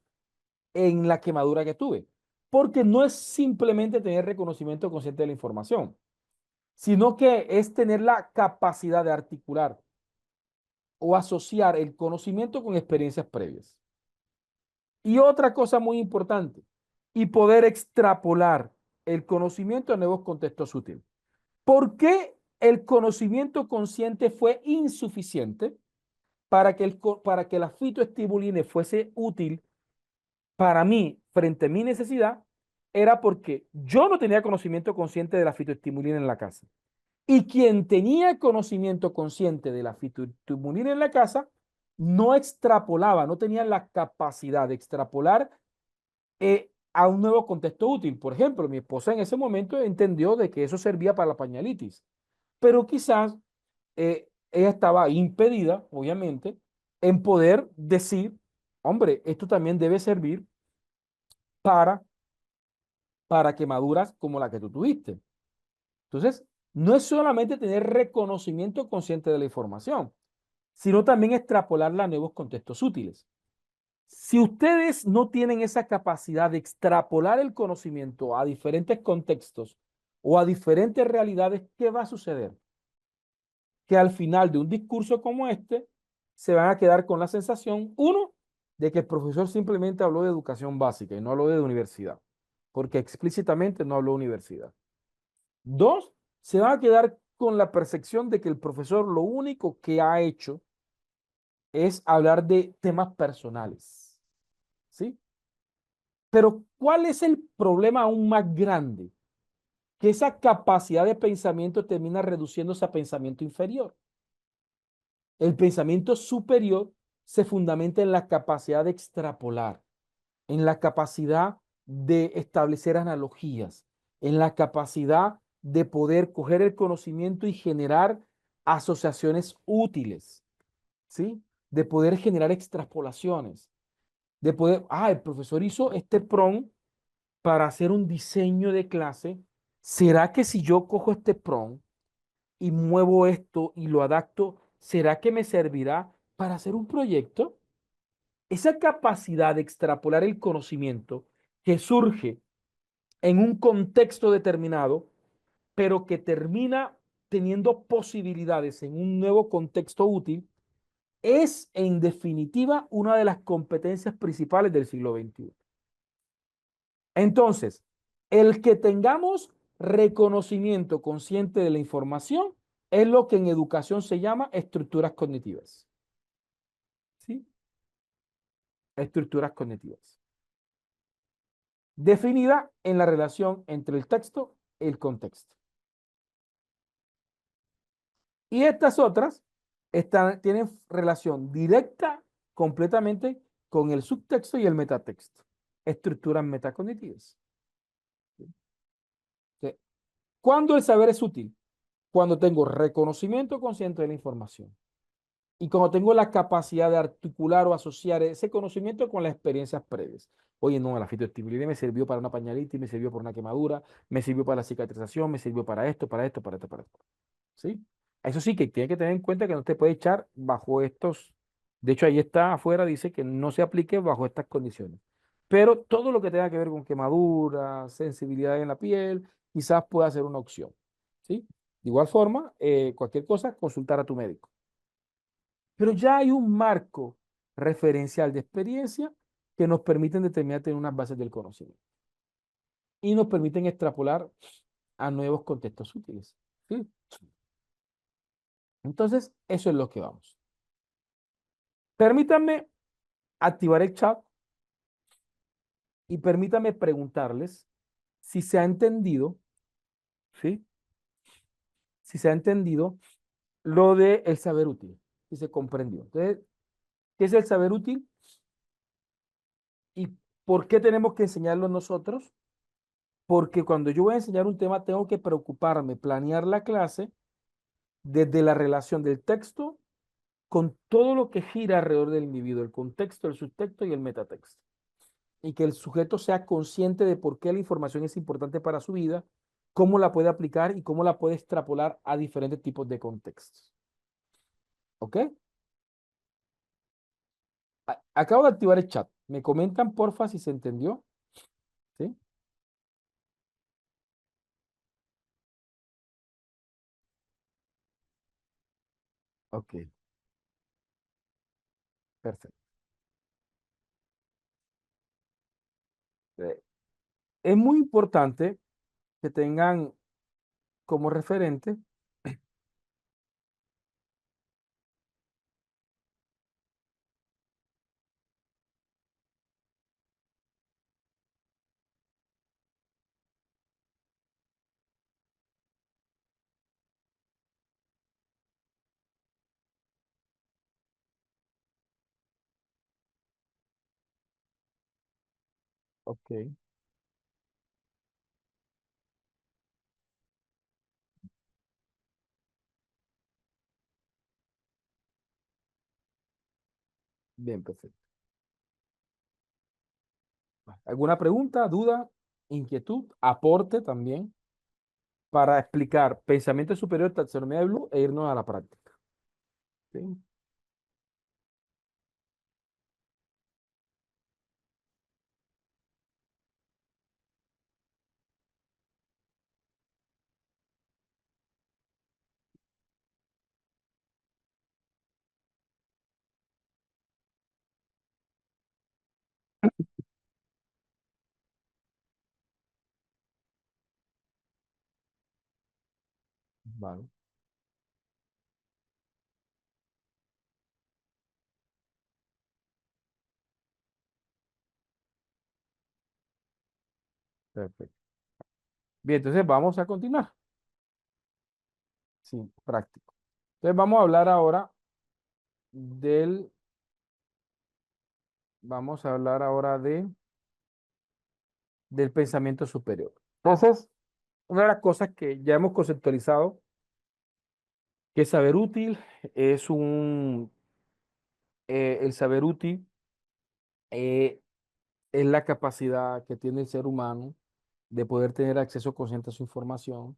en la quemadura que tuve? Porque no es simplemente tener reconocimiento consciente de la información, sino que es tener la capacidad de articular o asociar el conocimiento con experiencias previas. Y otra cosa muy importante, y poder extrapolar el conocimiento a nuevos contextos útiles. ¿Por qué el conocimiento consciente fue insuficiente para que la fitoestimuline fuese útil para mí frente a mi necesidad? Era porque yo no tenía conocimiento consciente de la fitoestimulina en la casa. Y quien tenía conocimiento consciente de la fitoestimulina en la casa no extrapolaba, no tenía la capacidad de extrapolar a un nuevo contexto útil. Por ejemplo, mi esposa en ese momento entendió de que eso servía para la pañalitis, pero quizás ella estaba impedida, obviamente, en poder decir, hombre, esto también debe servir para, para quemaduras como la que tú tuviste. Entonces, no es solamente tener reconocimiento consciente de la información, sino también extrapolarla a nuevos contextos útiles. Si ustedes no tienen esa capacidad de extrapolar el conocimiento a diferentes contextos o a diferentes realidades, ¿qué va a suceder? Que al final de un discurso como este, se van a quedar con la sensación, uno, de que el profesor simplemente habló de educación básica y no habló de universidad, porque explícitamente no habló de universidad. Dos, se van a quedar con la percepción de que el profesor lo único que ha hecho es hablar de temas personales, ¿sí? Pero ¿cuál es el problema aún más grande? Que esa capacidad de pensamiento termina reduciéndose a pensamiento inferior. El pensamiento superior se fundamenta en la capacidad de extrapolar, en la capacidad de establecer analogías, en la capacidad de poder coger el conocimiento y generar asociaciones útiles, ¿sí? De poder generar extrapolaciones, de poder, el profesor hizo este prompt para hacer un diseño de clase. ¿Será que si yo cojo este prompt y muevo esto y lo adapto, será que me servirá para hacer un proyecto? Esa capacidad de extrapolar el conocimiento que surge en un contexto determinado, pero que termina teniendo posibilidades en un nuevo contexto útil, es en definitiva una de las competencias principales del siglo XXI. Entonces, el que tengamos reconocimiento consciente de la información es lo que en educación se llama estructuras cognitivas. ¿Sí? Estructuras cognitivas. Definida en la relación entre el texto y el contexto. Y estas otras tienen relación directa completamente con el subtexto y el metatexto. Estructuras metacognitivas. ¿Sí? ¿Cuándo el saber es útil? Cuando tengo reconocimiento consciente de la información y cuando tengo la capacidad de articular o asociar ese conocimiento con las experiencias previas. Oye, no, la fitoestimulidia me sirvió para una pañalitis, me sirvió para una quemadura, me sirvió para la cicatrización, me sirvió para esto, para esto, para esto, para esto. ¿Sí? Eso sí que tiene que tener en cuenta que no te puede echar bajo estos, de hecho ahí está afuera, dice que no se aplique bajo estas condiciones. Pero todo lo que tenga que ver con quemadura, sensibilidad en la piel, quizás pueda ser una opción. ¿Sí? De igual forma, cualquier cosa, consultar a tu médico. Pero ya hay un marco referencial de experiencia que nos permiten determinar tener unas bases del conocimiento y nos permiten extrapolar a nuevos contextos útiles. ¿Sí? Entonces, eso es lo que vamos. Permítanme activar el chat y permítanme preguntarles si se ha entendido, ¿sí? Si se ha entendido lo de el saber útil, si se comprendió. Entonces, ¿qué es el saber útil y por qué tenemos que enseñarlo nosotros? Porque cuando yo voy a enseñar un tema, tengo que preocuparme, planear la clase desde la relación del texto con todo lo que gira alrededor del individuo, el contexto, el subtexto y el metatexto. Y que el sujeto sea consciente de por qué la información es importante para su vida, cómo la puede aplicar y cómo la puede extrapolar a diferentes tipos de contextos. ¿Ok? Acabo de activar el chat. ¿Me comentan, porfa, si se entendió? ¿Sí? Ok, perfecto. Eh, Es muy importante que tengan como referente, ok, bien, perfecto. ¿Alguna pregunta, duda, inquietud, aporte también para explicar pensamiento superior, taxonomía de Bloom e irnos a la práctica? ¿Sí? Vale, perfecto. Bien, entonces vamos a continuar. Sí, práctico. Entonces vamos a hablar ahora del, vamos a hablar ahora del pensamiento superior. Entonces, una de las cosas que ya hemos conceptualizado, que saber útil es el saber útil eh, es la capacidad que tiene el ser humano de poder tener acceso consciente a su información,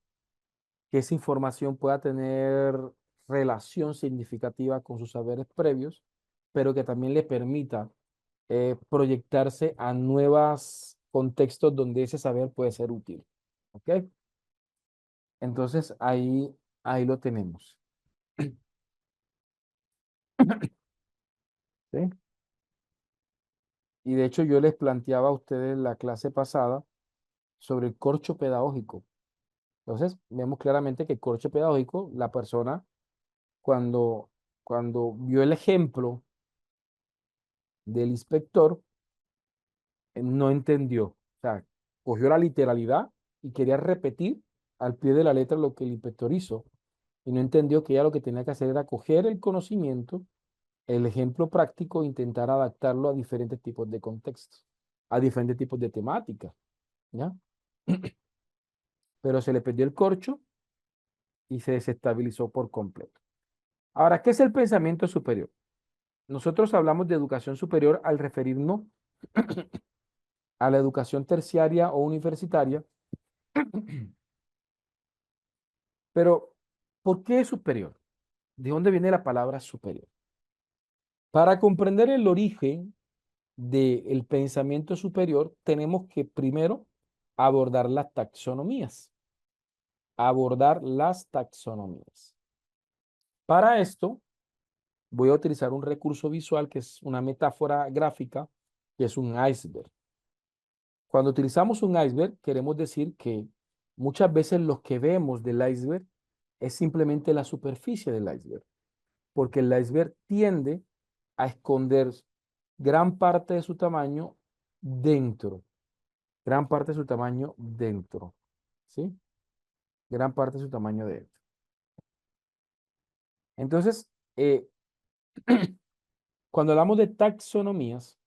que esa información pueda tener relación significativa con sus saberes previos, pero que también le permita proyectarse a nuevos contextos donde ese saber puede ser útil. ¿Ok? Entonces ahí lo tenemos. ¿Sí? Y de hecho yo les planteaba a ustedes en la clase pasada sobre el corcho pedagógico. Entonces vemos claramente que el corcho pedagógico, la persona cuando, cuando vio el ejemplo del inspector, no entendió. O sea, cogió la literalidad y quería repetir al pie de la letra lo que el inspector hizo. Y no entendió que ella lo que tenía que hacer era coger el conocimiento, el ejemplo práctico, e intentar adaptarlo a diferentes tipos de contextos, a diferentes tipos de temáticas, ¿ya? Pero se le perdió el corcho y se desestabilizó por completo. Ahora, ¿qué es el pensamiento superior? Nosotros hablamos de educación superior al referirnos a la educación terciaria o universitaria, pero ¿por qué superior? ¿De dónde viene la palabra superior? Para comprender el origen del pensamiento superior, tenemos que primero abordar las taxonomías. Abordar las taxonomías. Para esto, voy a utilizar un recurso visual que es una metáfora gráfica, que es un iceberg. Cuando utilizamos un iceberg, queremos decir que muchas veces lo que vemos del iceberg es simplemente la superficie del iceberg, porque el iceberg tiende a esconder gran parte de su tamaño dentro, gran parte de su tamaño dentro, ¿sí? Gran parte de su tamaño dentro. Entonces, eh, cuando hablamos de taxonomías,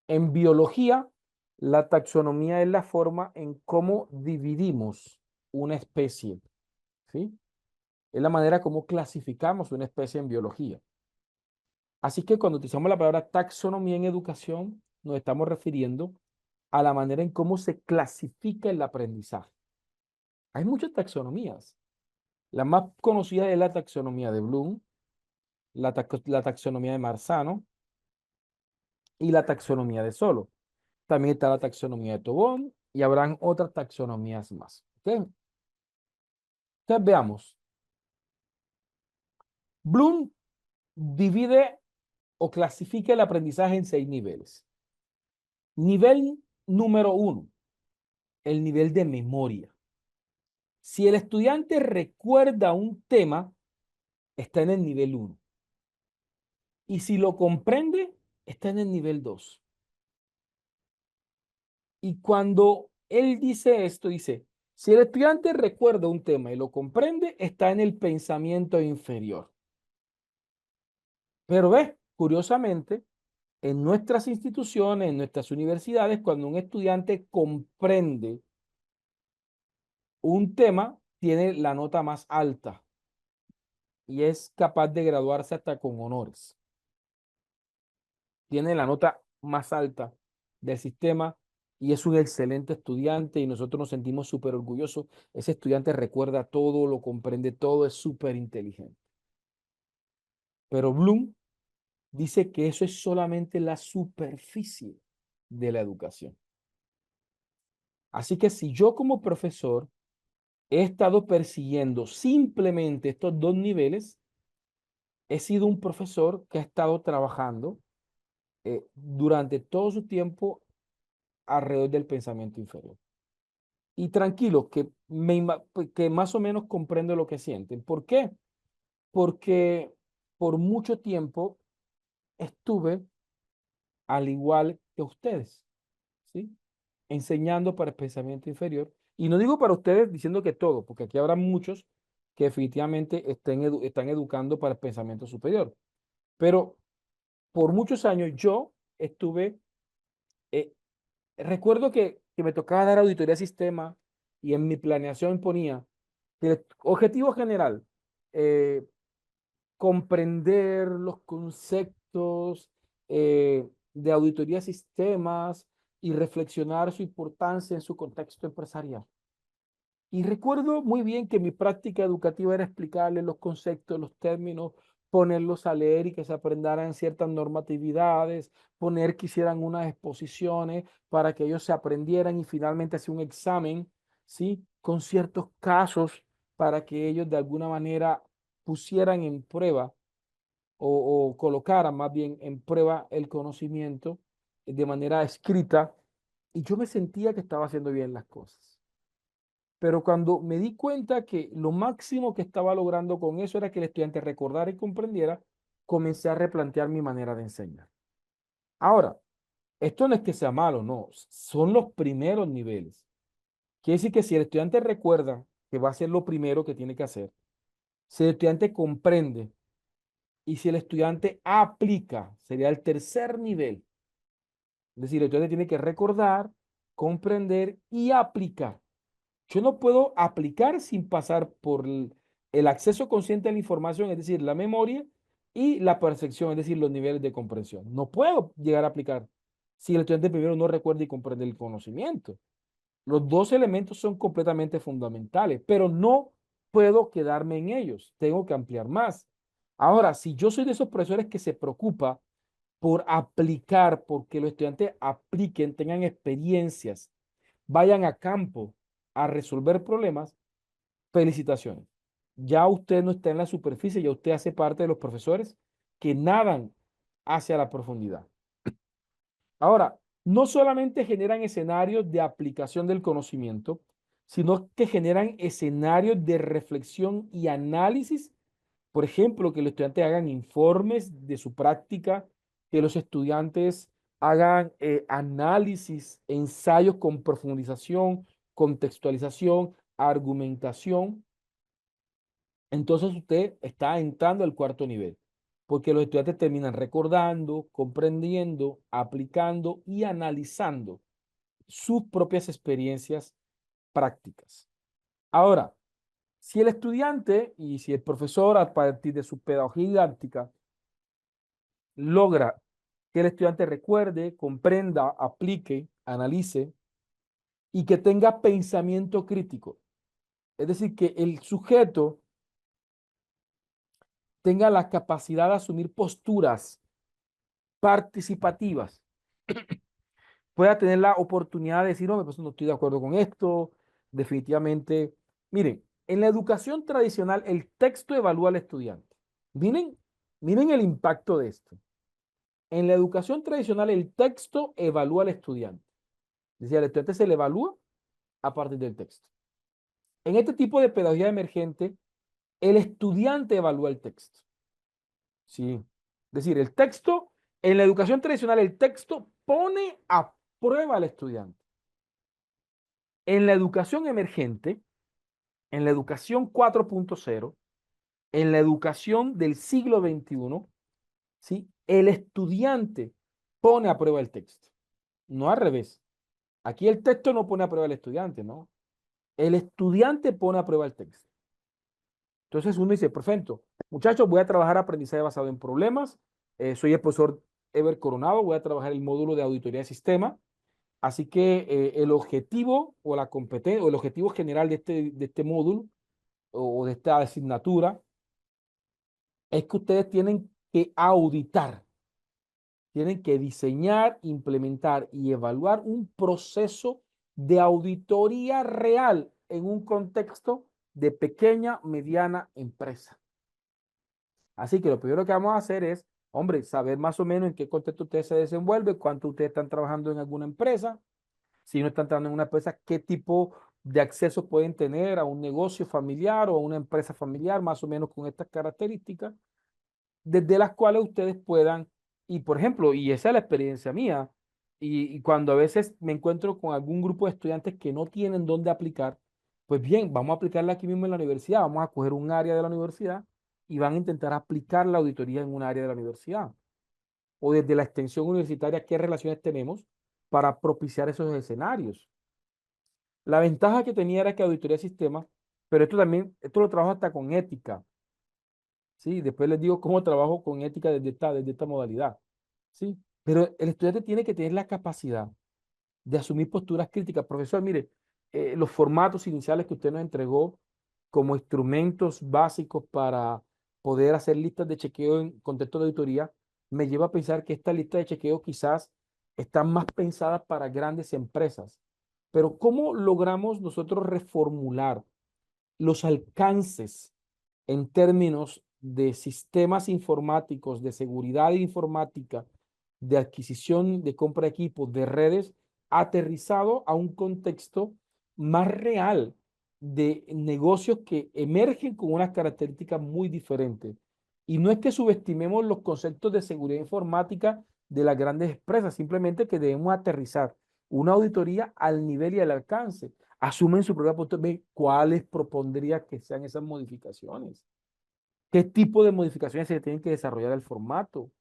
en biología, la taxonomía es la forma en cómo dividimos una especie, ¿sí? Es la manera como clasificamos una especie en biología. Así que cuando utilizamos la palabra taxonomía en educación, nos estamos refiriendo a la manera en cómo se clasifica el aprendizaje. Hay muchas taxonomías. La más conocida es la taxonomía de Bloom, la taxonomía de Marzano y la taxonomía de Solo. También está la taxonomía de Tobón y habrán otras taxonomías más. ¿Ok? Entonces veamos. Bloom divide o clasifica el aprendizaje en 6 niveles. Nivel Número uno, el nivel de memoria. Si el estudiante recuerda un tema, está en el nivel uno. Y si lo comprende, está en el nivel 2. Y cuando él dice esto, dice, si el estudiante recuerda un tema y lo comprende, está en el pensamiento inferior. Pero ves, curiosamente, en nuestras instituciones, en nuestras universidades, cuando un estudiante comprende un tema, tiene la nota más alta y es capaz de graduarse hasta con honores. Tiene la nota más alta del sistema y es un excelente estudiante y nosotros nos sentimos súper orgullosos. Ese estudiante recuerda todo, lo comprende todo, es súper inteligente. Pero Bloom dice que eso es solamente la superficie de la educación. Así que si yo como profesor he estado persiguiendo simplemente estos dos niveles, he sido un profesor que ha estado trabajando durante todo su tiempo alrededor del pensamiento inferior. Y tranquilo, que más o menos comprendo lo que sienten. ¿Por qué? Porque por mucho tiempo estuve al igual que ustedes, ¿sí? Enseñando para el pensamiento inferior. Y no digo para ustedes diciendo que todo, porque aquí habrá muchos que definitivamente están educando para el pensamiento superior. Pero por muchos años yo estuve, eh, recuerdo que me tocaba dar auditoría de sistema y en mi planeación ponía que el objetivo general, eh, comprender los conceptos de auditoría de sistemas y reflexionar su importancia en su contexto empresarial. Y recuerdo muy bien que mi práctica educativa era explicarles los conceptos, los términos, ponerlos a leer y que se aprendaran ciertas normatividades, poner que hicieran unas exposiciones para que ellos se aprendieran y finalmente hacer un examen, ¿sí? Con ciertos casos para que ellos de alguna manera pusieran en prueba o colocaran más bien en prueba el conocimiento de manera escrita. Y yo me sentía que estaba haciendo bien las cosas. Pero cuando me di cuenta que lo máximo que estaba logrando con eso era que el estudiante recordara y comprendiera, comencé a replantear mi manera de enseñar. Ahora, esto no es que sea malo, no, son los primeros niveles. Quiere decir que si el estudiante recuerda que va a ser lo primero que tiene que hacer, si el estudiante comprende y si el estudiante aplica, sería el tercer nivel. Es decir, el estudiante tiene que recordar, comprender y aplicar. Yo no puedo aplicar sin pasar por el acceso consciente a la información, es decir, la memoria y la percepción, es decir, los niveles de comprensión. No puedo llegar a aplicar si el estudiante primero no recuerda y comprende el conocimiento. Los dos elementos son completamente fundamentales, pero no puedo quedarme en ellos. Tengo que ampliar más. Ahora, si yo soy de esos profesores que se preocupa por aplicar, porque los estudiantes apliquen, tengan experiencias, vayan a campo a resolver problemas, felicitaciones. Ya usted no está en la superficie, ya usted hace parte de los profesores que nadan hacia la profundidad. Ahora, no solamente generan escenarios de aplicación del conocimiento, sino que generan escenarios de reflexión y análisis. Por ejemplo, que los estudiantes hagan informes de su práctica, que los estudiantes hagan análisis, ensayos con profundización, contextualización, argumentación. Entonces usted está entrando al cuarto nivel, porque los estudiantes terminan recordando, comprendiendo, aplicando y analizando sus propias experiencias prácticas. Ahora, si el estudiante y si el profesor a partir de su pedagogía didáctica logra que el estudiante recuerde, comprenda, aplique, analice y que tenga pensamiento crítico, es decir, que el sujeto tenga la capacidad de asumir posturas participativas, pueda tener la oportunidad de decir, no, pues no estoy de acuerdo con esto, definitivamente. Miren, en la educación tradicional el texto evalúa al estudiante. Miren, miren el impacto de esto. En la educación tradicional el texto evalúa al estudiante. Es decir, al estudiante se le evalúa a partir del texto. En este tipo de pedagogía emergente, el estudiante evalúa el texto. Sí. Es decir, el texto, en la educación tradicional, el texto pone a prueba al estudiante. En la educación emergente, en la educación 4.0, en la educación del siglo XXI, ¿sí? El estudiante pone a prueba el texto, no al revés. Aquí el texto no pone a prueba al estudiante, ¿no? El estudiante pone a prueba el texto. Entonces uno dice, perfecto, muchachos, voy a trabajar aprendizaje basado en problemas. Soy el profesor Ever Coronado, voy a trabajar el módulo de auditoría de sistema. Así que el objetivo o la competencia o el objetivo general de este módulo o de esta asignatura es que ustedes tienen que auditar, tienen que diseñar, implementar y evaluar un proceso de auditoría real en un contexto de pequeña, mediana empresa. Así que lo primero que vamos a hacer es, hombre, saber más o menos en qué contexto ustedes se desenvuelven, cuánto ustedes están trabajando en alguna empresa, si no están trabajando en una empresa, qué tipo de acceso pueden tener a un negocio familiar o a una empresa familiar, más o menos con estas características, desde las cuales ustedes puedan, y por ejemplo, y esa es la experiencia mía, y cuando a veces me encuentro con algún grupo de estudiantes que no tienen dónde aplicar, pues bien, vamos a aplicarla aquí mismo en la universidad, vamos a coger un área de la universidad y van a intentar aplicar la auditoría en un área de la universidad. O desde la extensión universitaria, qué relaciones tenemos para propiciar esos escenarios. La ventaja que tenía era que auditoría de sistemas, pero esto también, esto lo trabajo hasta con ética. ¿Sí? Después les digo cómo trabajo con ética desde esta modalidad, ¿sí? Pero el estudiante tiene que tener la capacidad de asumir posturas críticas. Profesor, mire, los formatos iniciales que usted nos entregó como instrumentos básicos para poder hacer listas de chequeo en contexto de auditoría, me lleva a pensar que esta lista de chequeo quizás están más pensadas para grandes empresas. Pero ¿cómo logramos nosotros reformular los alcances en términos de sistemas informáticos, de seguridad informática, de adquisición, de compra de equipos, de redes, aterrizado a un contexto más real de negocios que emergen con unas características muy diferentes? Y no es que subestimemos los conceptos de seguridad informática de las grandes empresas, simplemente que debemos aterrizar una auditoría al nivel y al alcance. Asumen su propia postura, ven cuáles propondría que sean esas modificaciones, qué tipo de modificaciones se tienen que desarrollar al formato,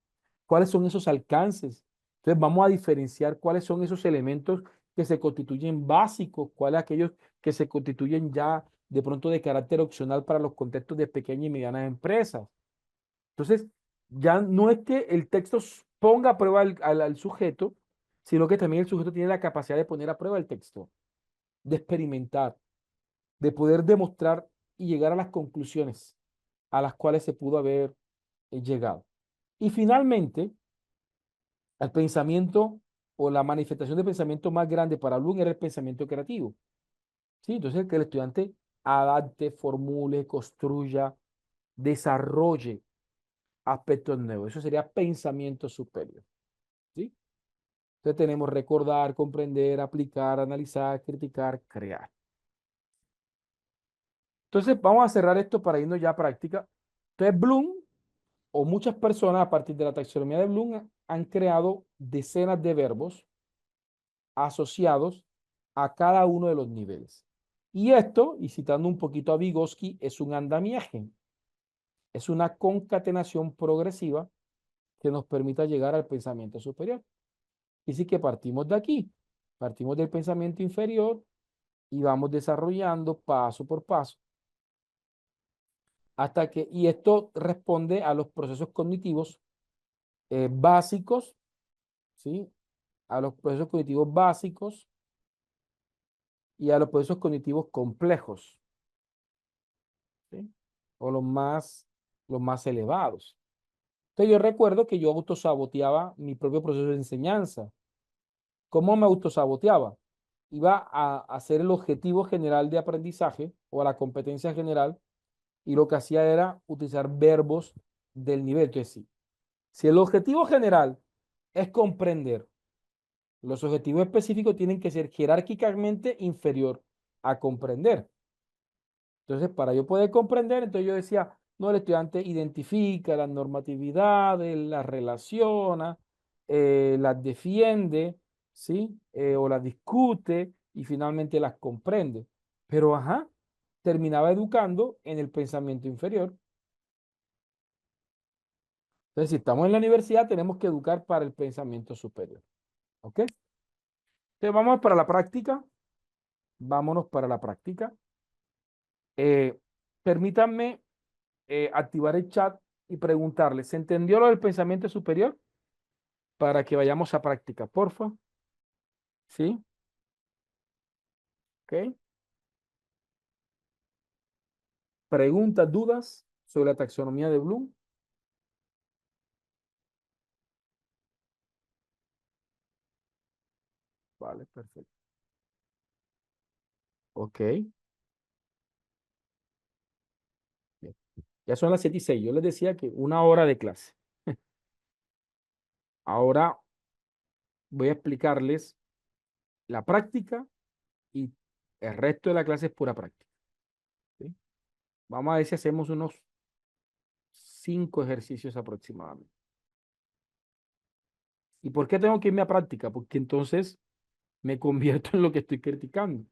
cuáles son esos alcances. Entonces vamos a diferenciar cuáles son esos elementos que se constituyen básicos, cuáles aquellos que se constituyen ya de pronto de carácter opcional para los contextos de pequeñas y medianas empresas. Entonces, ya no es que el texto ponga a prueba al sujeto, sino que también el sujeto tiene la capacidad de poner a prueba el texto, de experimentar, de poder demostrar y llegar a las conclusiones a las cuales se pudo haber llegado. Y finalmente, el pensamiento o la manifestación de pensamiento más grande para Bloom era el pensamiento creativo. ¿Sí? Entonces, que el estudiante adapte, formule, construya, desarrolle aspectos nuevos. Eso sería pensamiento superior. ¿Sí? Entonces tenemos recordar, comprender, aplicar, analizar, criticar, crear. Entonces vamos a cerrar esto para irnos ya a práctica. Entonces Bloom o muchas personas a partir de la taxonomía de Bloom han creado decenas de verbos asociados a cada uno de los niveles. Y esto, y citando un poquito a Vygotsky, es un andamiaje, es una concatenación progresiva que nos permita llegar al pensamiento superior. Y sí que partimos de aquí, partimos del pensamiento inferior y vamos desarrollando paso por paso hasta que, y esto responde a los procesos cognitivos básicos, ¿sí? A los procesos cognitivos básicos y a los procesos cognitivos complejos, ¿sí? O los más elevados. Entonces yo recuerdo que yo autosaboteaba mi propio proceso de enseñanza. ¿Cómo me autosaboteaba? Iba a hacer el objetivo general de aprendizaje o a la competencia general y lo que hacía era utilizar verbos del nivel. Entonces, sí, si el objetivo general es comprender Los objetivos específicos tienen que ser jerárquicamente inferior a comprender. Entonces, para yo poder comprender, entonces yo decía, no, el estudiante identifica las normatividades, las relaciona, las defiende, ¿sí? O las discute y finalmente las comprende. Pero, ajá, terminaba educando en el pensamiento inferior. Entonces, si estamos en la universidad, tenemos que educar para el pensamiento superior. ¿Ok? Entonces, vamos para la práctica. Vámonos para la práctica. Eh, Permítanme activar el chat y preguntarle, ¿se entendió lo del pensamiento superior? Para que vayamos a práctica, porfa. ¿Sí? ¿Ok? Preguntas, dudas sobre la taxonomía de Bloom. Vale, perfecto. Ok. Bien. Ya son las 7:06. Yo les decía que 1 hora de clase. Ahora voy a explicarles la práctica y el resto de la clase es pura práctica. ¿Sí? Vamos a ver si hacemos unos 5 ejercicios aproximadamente. ¿Y por qué tengo que irme a práctica? Porque entonces me convierto en lo que estoy criticando,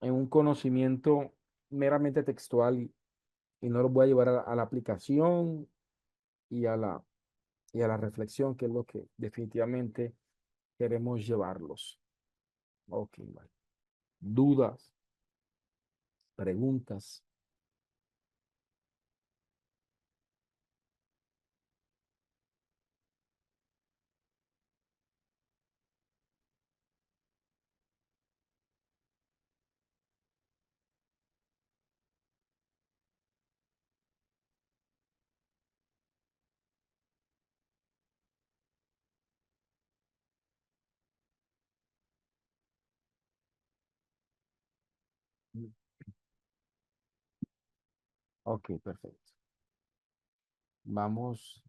en un conocimiento meramente textual y no lo voy a llevar a la aplicación y a la reflexión, que es lo que definitivamente queremos llevarlos. Ok, vale. Dudas, preguntas. Ok, perfecto. Vamos.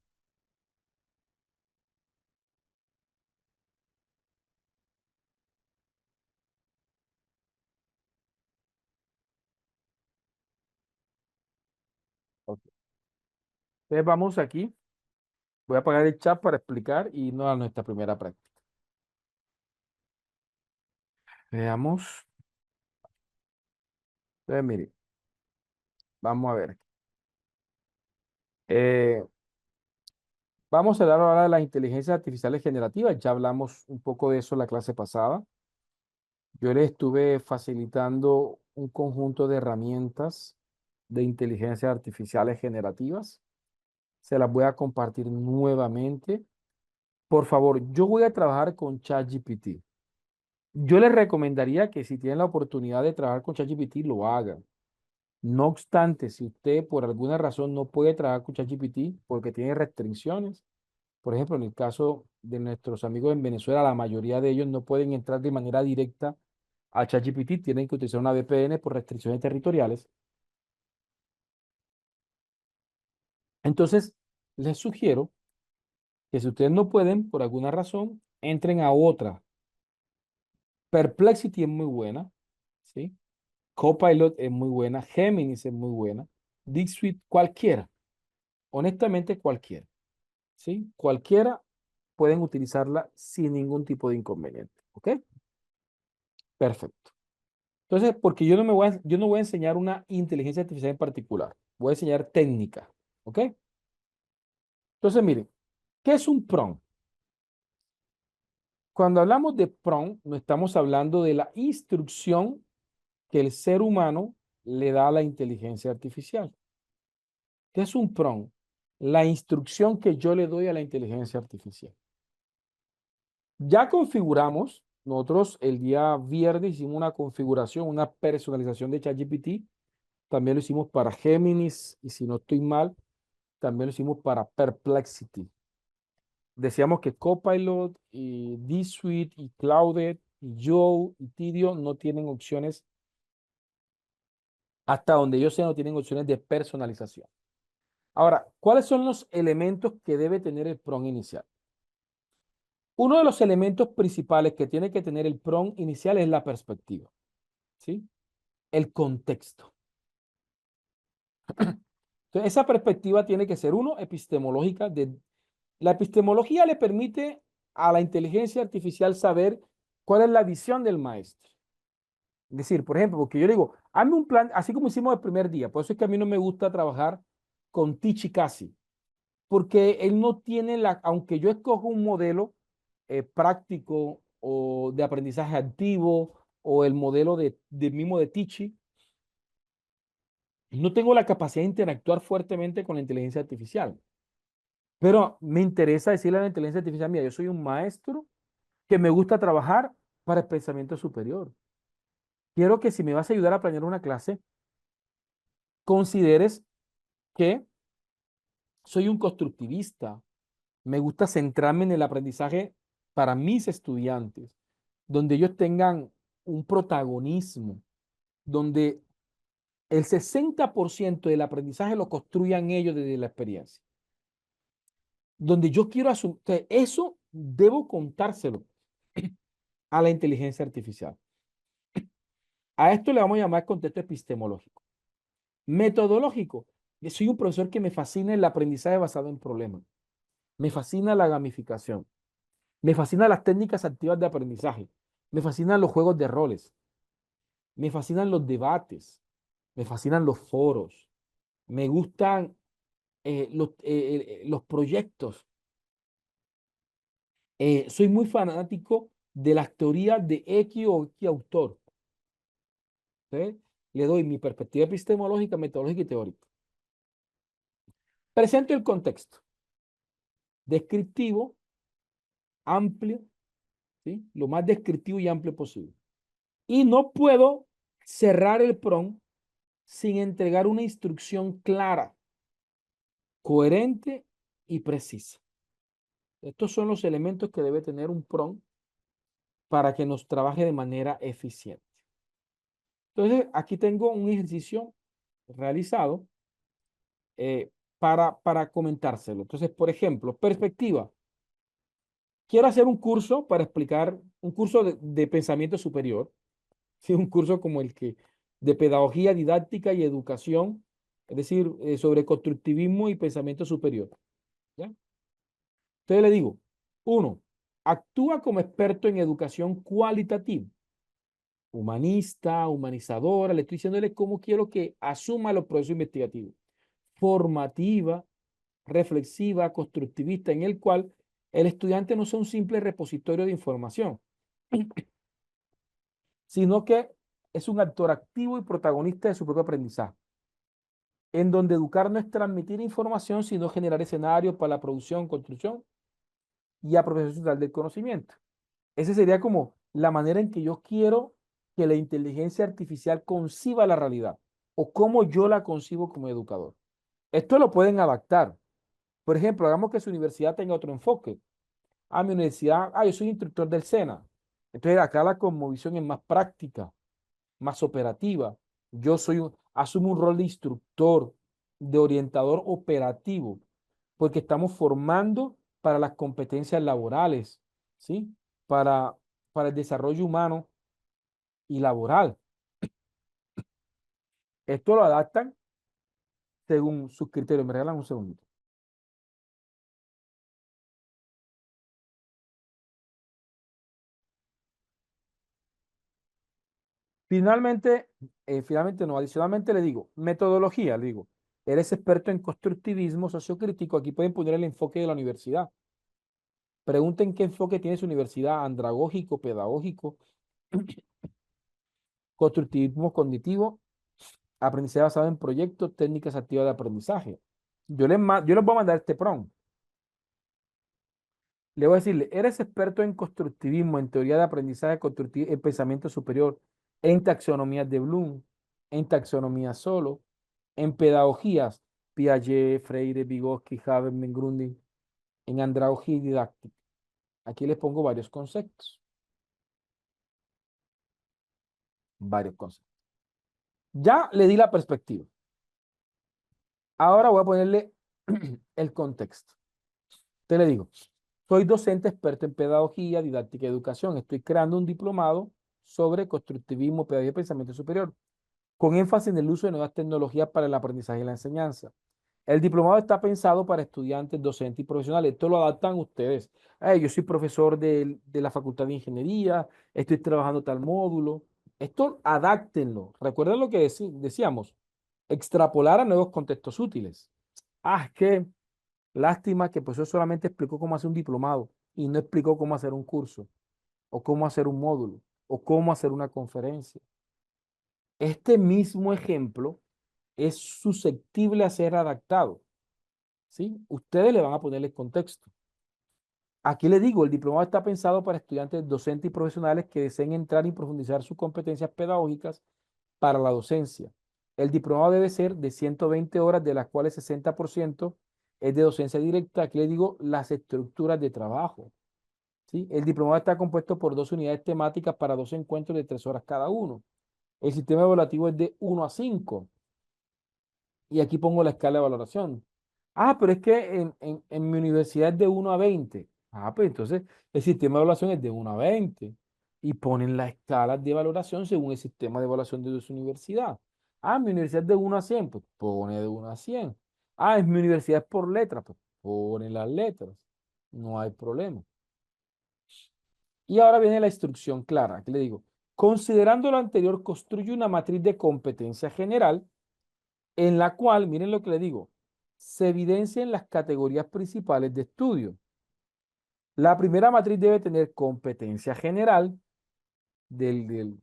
Ok. Entonces vamos aquí. Voy a apagar el chat para explicar y irnos a nuestra primera práctica. Veamos. Entonces, mire, vamos a ver. Eh, Vamos a hablar ahora de las inteligencias artificiales generativas. Ya hablamos un poco de eso en la clase pasada. Yo les estuve facilitando un conjunto de herramientas de inteligencias artificiales generativas. Se las voy a compartir nuevamente. Por favor, yo voy a trabajar con ChatGPT. Yo les recomendaría que si tienen la oportunidad de trabajar con ChatGPT, lo hagan. No obstante, si usted por alguna razón no puede trabajar con ChatGPT porque tiene restricciones, por ejemplo, en el caso de nuestros amigos en Venezuela, la mayoría de ellos no pueden entrar de manera directa a ChatGPT, tienen que utilizar una VPN por restricciones territoriales. Entonces, les sugiero que si ustedes no pueden, por alguna razón, entren a otra. Perplexity es muy buena, ¿sí? Copilot es muy buena, Geminis es muy buena, DeepSuite, cualquiera, honestamente cualquiera, ¿sí? Cualquiera pueden utilizarla sin ningún tipo de inconveniente, ¿ok? Perfecto. Entonces, porque yo no voy a enseñar una inteligencia artificial en particular, voy a enseñar técnica, ¿ok? Entonces, miren, ¿qué es un prompt? Cuando hablamos de prompt, no estamos hablando de la instrucción que el ser humano le da a la inteligencia artificial. ¿Qué es un prompt? La instrucción que yo le doy a la inteligencia artificial. Ya configuramos, nosotros el día viernes hicimos una configuración, una personalización de ChatGPT. También lo hicimos para Géminis y si no estoy mal, también lo hicimos para Perplexity. Decíamos que Copilot y D Suite y Clouded y Joe y Tidio no tienen opciones, hasta donde yo sé, no tienen opciones de personalización. Ahora, ¿cuáles son los elementos que debe tener el prompt inicial? Uno de los elementos principales que tiene que tener el prompt inicial es la perspectiva, ¿sí? El contexto. Entonces, esa perspectiva tiene que ser, uno, epistemológica. La epistemología le permite a la inteligencia artificial saber cuál es la visión del maestro. Es decir, por ejemplo, porque yo le digo, hazme un plan, así como hicimos el primer día. Por eso es que a mí no me gusta trabajar con Tichi Casi, porque él no tiene aunque yo escojo un modelo práctico o de aprendizaje activo o el modelo mismo de Tichi, no tengo la capacidad de interactuar fuertemente con la inteligencia artificial. Pero me interesa decirle a la inteligencia artificial, mira, yo soy un maestro que me gusta trabajar para el pensamiento superior. Quiero que si me vas a ayudar a planear una clase, consideres que soy un constructivista. Me gusta centrarme en el aprendizaje para mis estudiantes, donde ellos tengan un protagonismo, donde el 60% del aprendizaje lo construyan ellos desde la experiencia. Donde yo quiero asumir, eso debo contárselo a la inteligencia artificial. A esto le vamos a llamar contexto epistemológico. Metodológico. Yo soy un profesor que me fascina el aprendizaje basado en problemas. Me fascina la gamificación. Me fascinan las técnicas activas de aprendizaje. Me fascinan los juegos de roles. Me fascinan los debates. Me fascinan los foros. Me gustan los proyectos. Soy muy fanático de las teorías de X o X autor. ¿Sí? Le doy mi perspectiva epistemológica, metodológica y teórica. Presento el contexto descriptivo, amplio, ¿sí? Lo más descriptivo y amplio posible. Y no puedo cerrar el prompt sin entregar una instrucción clara, coherente y precisa. Estos son los elementos que debe tener un prompt para que nos trabaje de manera eficiente. Entonces, aquí tengo un ejercicio realizado para comentárselo. Entonces, por ejemplo, perspectiva. Quiero hacer un curso para explicar, un curso de pensamiento superior, ¿sí? Un curso como el que de pedagogía didáctica y educación, es decir, sobre constructivismo y pensamiento superior. ¿Ya? Entonces le digo, uno, actúa como experto en educación cualitativa, humanista, humanizadora, le estoy diciéndole cómo quiero que asuma los procesos investigativos, formativa, reflexiva, constructivista, en el cual el estudiante no es un simple repositorio de información, sino que es un actor activo y protagonista de su propio aprendizaje, en donde educar no es transmitir información, sino generar escenarios para la producción, construcción y apropiación total del conocimiento. Esa sería como la manera en que yo quiero que la inteligencia artificial conciba la realidad o cómo yo la concibo como educador. Esto lo pueden adaptar. Por ejemplo, hagamos que su universidad tenga otro enfoque. Mi universidad, yo soy instructor del SENA. Entonces acá la cosmovisión es más práctica, más operativa. Asumo un rol de instructor, de orientador operativo, porque estamos formando para las competencias laborales, ¿sí? Para, para el desarrollo humano y laboral. Esto lo adaptan según sus criterios. Me regalan un segundito. Finalmente no, adicionalmente le digo, metodología, le digo, eres experto en constructivismo sociocrítico, aquí pueden poner el enfoque de la universidad. Pregunten qué enfoque tiene su universidad, andragógico, pedagógico, constructivismo cognitivo, aprendizaje basado en proyectos, técnicas activas de aprendizaje. Yo les voy a mandar este prompt. Le voy a decirle, eres experto en constructivismo, en teoría de aprendizaje constructivo, en pensamiento superior, en taxonomías de Bloom, en taxonomía solo, en pedagogías, Piaget, Freire, Vygotsky, Habermas, Grundy, en andragogía didáctica. Aquí les pongo varios conceptos. Varios conceptos. Ya le di la perspectiva. Ahora voy a ponerle el contexto. Te le digo, Soy docente experto en pedagogía, didáctica y educación. Estoy creando un diplomado sobre constructivismo, pedagogía y pensamiento superior, con énfasis en el uso de nuevas tecnologías para el aprendizaje y la enseñanza. El diplomado está pensado para estudiantes, docentes y profesionales. Esto lo adaptan ustedes. Yo soy profesor de la Facultad de Ingeniería, estoy trabajando tal módulo. Esto adáctenlo. Recuerden lo que decíamos, extrapolar a nuevos contextos útiles. Es que lástima que el profesor solamente explicó cómo hacer un diplomado y no explicó cómo hacer un curso, o cómo hacer un módulo, o cómo hacer una conferencia. Este mismo ejemplo es susceptible a ser adaptado, ¿sí? Ustedes le van a poner el contexto. Aquí le digo, el diplomado está pensado para estudiantes docentes y profesionales que deseen entrar y profundizar sus competencias pedagógicas para la docencia. El diplomado debe ser de 120 horas, de las cuales 60% es de docencia directa. Aquí le digo las estructuras de trabajo, ¿sí? El diplomado está compuesto por 2 unidades temáticas para 2 encuentros de 3 horas cada uno. El sistema evaluativo es de 1 a 5. Y aquí pongo la escala de valoración. Pero es que en mi universidad es de 1 a 20. Pues entonces el sistema de evaluación es de 1 a 20. Y ponen las escalas de valoración según el sistema de evaluación de su universidad. Mi universidad es de 1 a 100, pues pone de 1 a 100. Es mi universidad es por letras, pues pone las letras. No hay problema. Y ahora viene la instrucción clara. Aquí le digo, considerando lo anterior, construye una matriz de competencia general en la cual, miren lo que le digo, se evidencian las categorías principales de estudio. La primera matriz debe tener competencia general del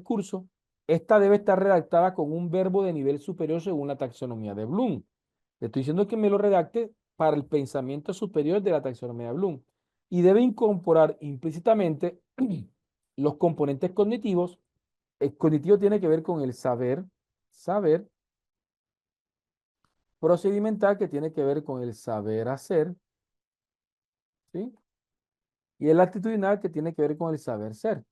curso. Esta debe estar redactada con un verbo de nivel superior según la taxonomía de Bloom. Le estoy diciendo que me lo redacte para el pensamiento superior de la taxonomía de Bloom. Y debe incorporar implícitamente los componentes cognitivos. El cognitivo tiene que ver con el saber procedimental, que tiene que ver con el saber hacer, ¿sí? Y el actitudinal, que tiene que ver con el saber ser,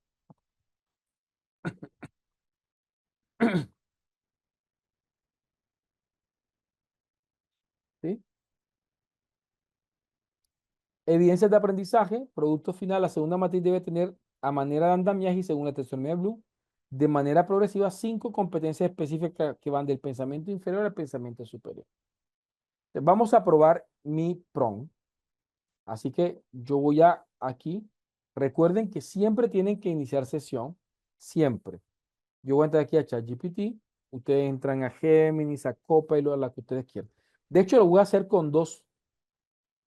¿sí? Evidencias de aprendizaje, producto final, la segunda matriz debe tener a manera de andamiaje y según la taxonomía de Bloom, de manera progresiva, 5 competencias específicas que van del pensamiento inferior al pensamiento superior. Entonces, vamos a probar mi PROM. Así que yo voy a aquí. Recuerden que siempre tienen que iniciar sesión, siempre. Yo voy a entrar aquí a ChatGPT. Ustedes entran a Géminis, a Copilot, a la que ustedes quieran. De hecho, lo voy a hacer con dos.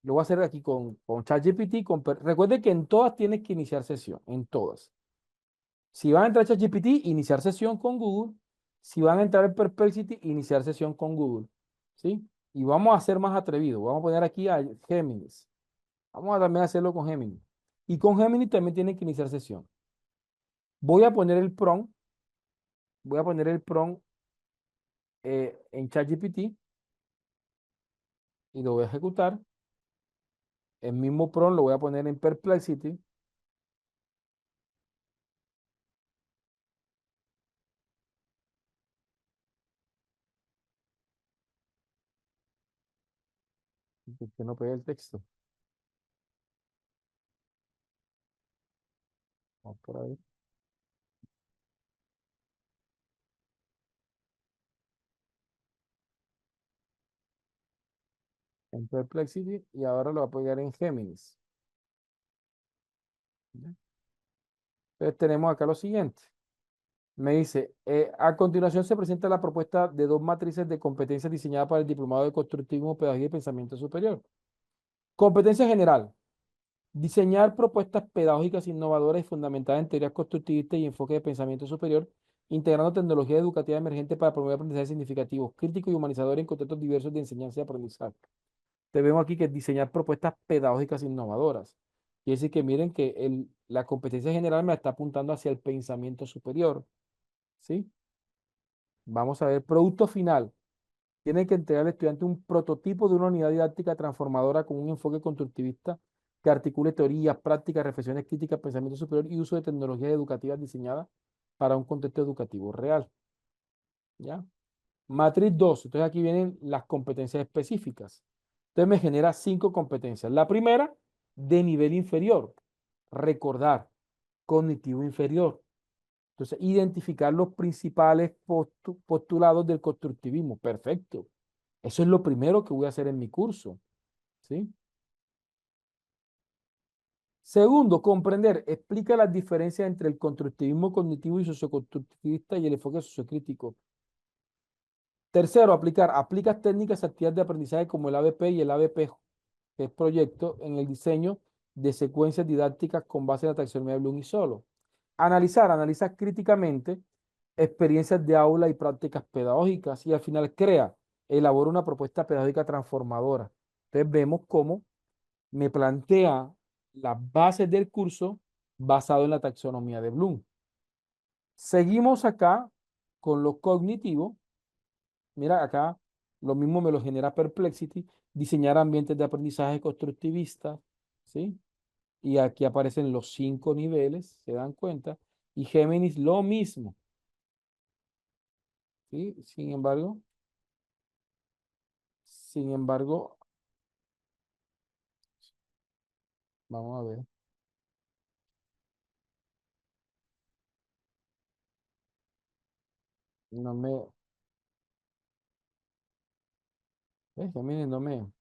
Lo voy a hacer aquí con ChatGPT. Recuerden que en todas tienes que iniciar sesión, en todas. Si van a entrar a ChatGPT, iniciar sesión con Google. Si van a entrar en Perplexity, iniciar sesión con Google. ¿Sí? Y vamos a ser más atrevidos. Vamos a poner aquí a Géminis. Vamos a también hacerlo con Géminis. Y con Géminis también tienen que iniciar sesión. Voy a poner el prompt. Voy a poner el prompt en ChatGPT y lo voy a ejecutar. El mismo prompt lo voy a poner en Perplexity. Que no pegue el texto. Vamos por ahí. En Perplexity y ahora lo voy a pegar en Géminis. ¿Ya? Entonces tenemos acá lo siguiente. Me dice, a continuación se presenta la propuesta de 2 matrices de competencias diseñadas para el Diplomado de Constructivismo, Pedagogía y Pensamiento Superior. Competencia general. Diseñar propuestas pedagógicas innovadoras y fundamentadas en teorías constructivistas y enfoque de pensamiento superior, integrando tecnología educativa emergente para promover aprendizajes significativos, críticos y humanizadores en contextos diversos de enseñanza y aprendizaje. Te vemos aquí que es diseñar propuestas pedagógicas innovadoras. Quiere decir que miren que la competencia general me está apuntando hacia el pensamiento superior, ¿sí? Vamos a ver, producto final. Tiene que entregar al estudiante un prototipo de una unidad didáctica transformadora con un enfoque constructivista que articule teorías, prácticas, reflexiones críticas, pensamiento superior y uso de tecnologías educativas diseñadas para un contexto educativo real. ¿Ya? Matriz 2. Entonces aquí vienen las competencias específicas. Entonces me genera 5 competencias. La primera de nivel inferior. Recordar, cognitivo inferior. Entonces, identificar los principales postulados del constructivismo. Perfecto. Eso es lo primero que voy a hacer en mi curso. ¿Sí? Segundo, comprender. Explica las diferencias entre el constructivismo cognitivo y socioconstructivista y el enfoque sociocrítico. Tercero, aplicar. Aplicas técnicas y actividades de aprendizaje como el ABP y el ABP, que es proyecto, en el diseño de secuencias didácticas con base en la taxonomía de Bloom y Solo. Analizar. Analiza críticamente experiencias de aula y prácticas pedagógicas y al final crea, elabora una propuesta pedagógica transformadora. Entonces vemos cómo me plantea las bases del curso basado en la taxonomía de Bloom. Seguimos acá con lo cognitivo. Mira, acá lo mismo me lo genera Perplexity. Diseñar ambientes de aprendizaje constructivista, ¿sí? Y aquí aparecen los 5 niveles, ¿se dan cuenta? Y Géminis lo mismo, ¿sí? Sin embargo, vamos a ver. No me, Géminis no me, me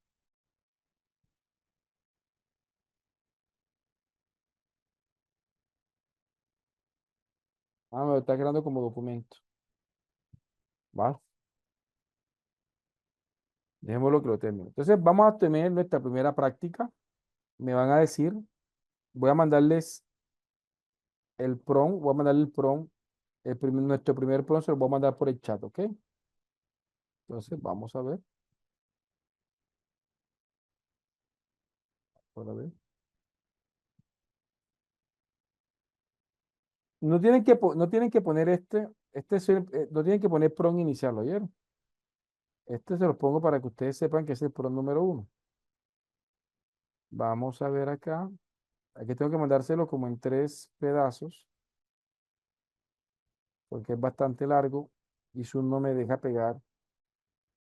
lo está creando como documento, ¿vale? Dejémoslo que lo termine. Entonces, vamos a tener nuestra primera práctica. Me van a decir, voy a mandarles el prompt, voy a mandarle el prompt, nuestro primer prompt se lo voy a mandar por el chat, ¿ok? Entonces, vamos a ver, para ver. No tienen que poner no tienen que poner prompt inicial, ¿oyeron? Este se lo pongo para que ustedes sepan que es el prompt número 1. Vamos a ver acá. Aquí tengo que mandárselo como en 3 pedazos, porque es bastante largo y Zoom no me deja pegar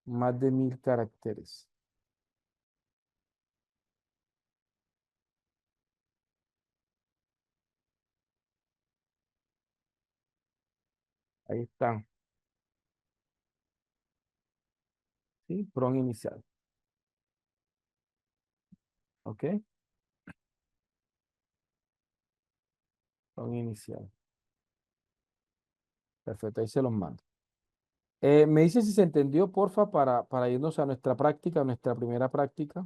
más de 1000 caracteres. Ahí están, ¿sí? Prompt inicial, ¿ok? Prompt inicial. Perfecto, ahí se los mando. Me dice si se entendió, porfa, para irnos a nuestra práctica, a nuestra primera práctica.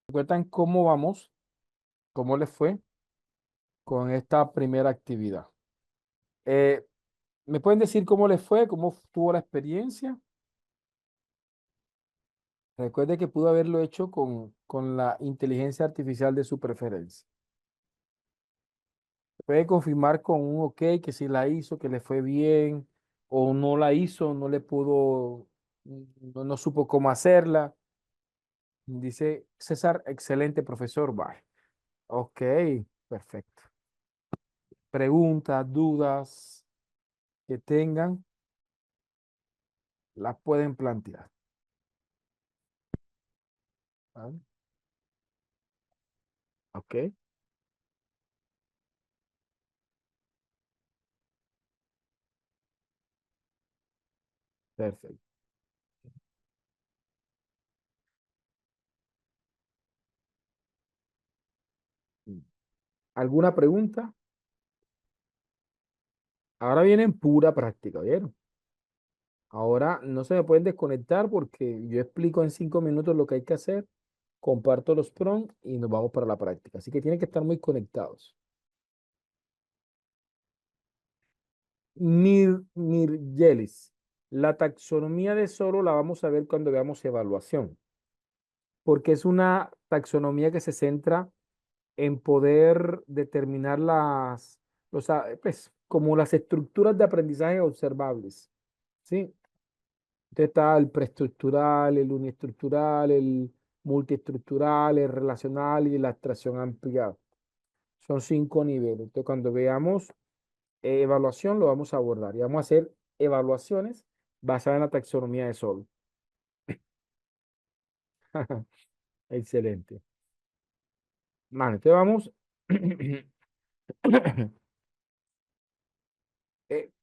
¿Recuerdan cómo vamos? ¿Cómo les fue con esta primera actividad? Eh, ¿Me pueden decir cómo les fue? ¿Cómo tuvo la experiencia? Recuerde que pudo haberlo hecho con la inteligencia artificial de su preferencia. Puede confirmar con un OK que sí la hizo, que le fue bien, o no la hizo, no le pudo, no supo cómo hacerla. Dice César, excelente profesor. Bye. OK, perfecto. Preguntas, dudas que tengan, las pueden plantear. ¿Vale? OK, perfecto. ¿Alguna pregunta? Ahora viene en pura práctica, ¿vieron? Ahora no se me pueden desconectar porque yo explico en 5 minutos lo que hay que hacer, comparto los prompts y nos vamos para la práctica. Así que tienen que estar muy conectados. Mirgelis, la taxonomía de Soro la vamos a ver cuando veamos evaluación, porque es una taxonomía que se centra en poder determinar pues, como las estructuras de aprendizaje observables, ¿sí? Entonces está el preestructural, el uniestructural, el multiestructural, el relacional y la abstracción ampliada. Son 5 niveles. Entonces, cuando veamos evaluación, lo vamos a abordar y vamos a hacer evaluaciones basadas en la taxonomía de Sol. Excelente. Vale, entonces vamos.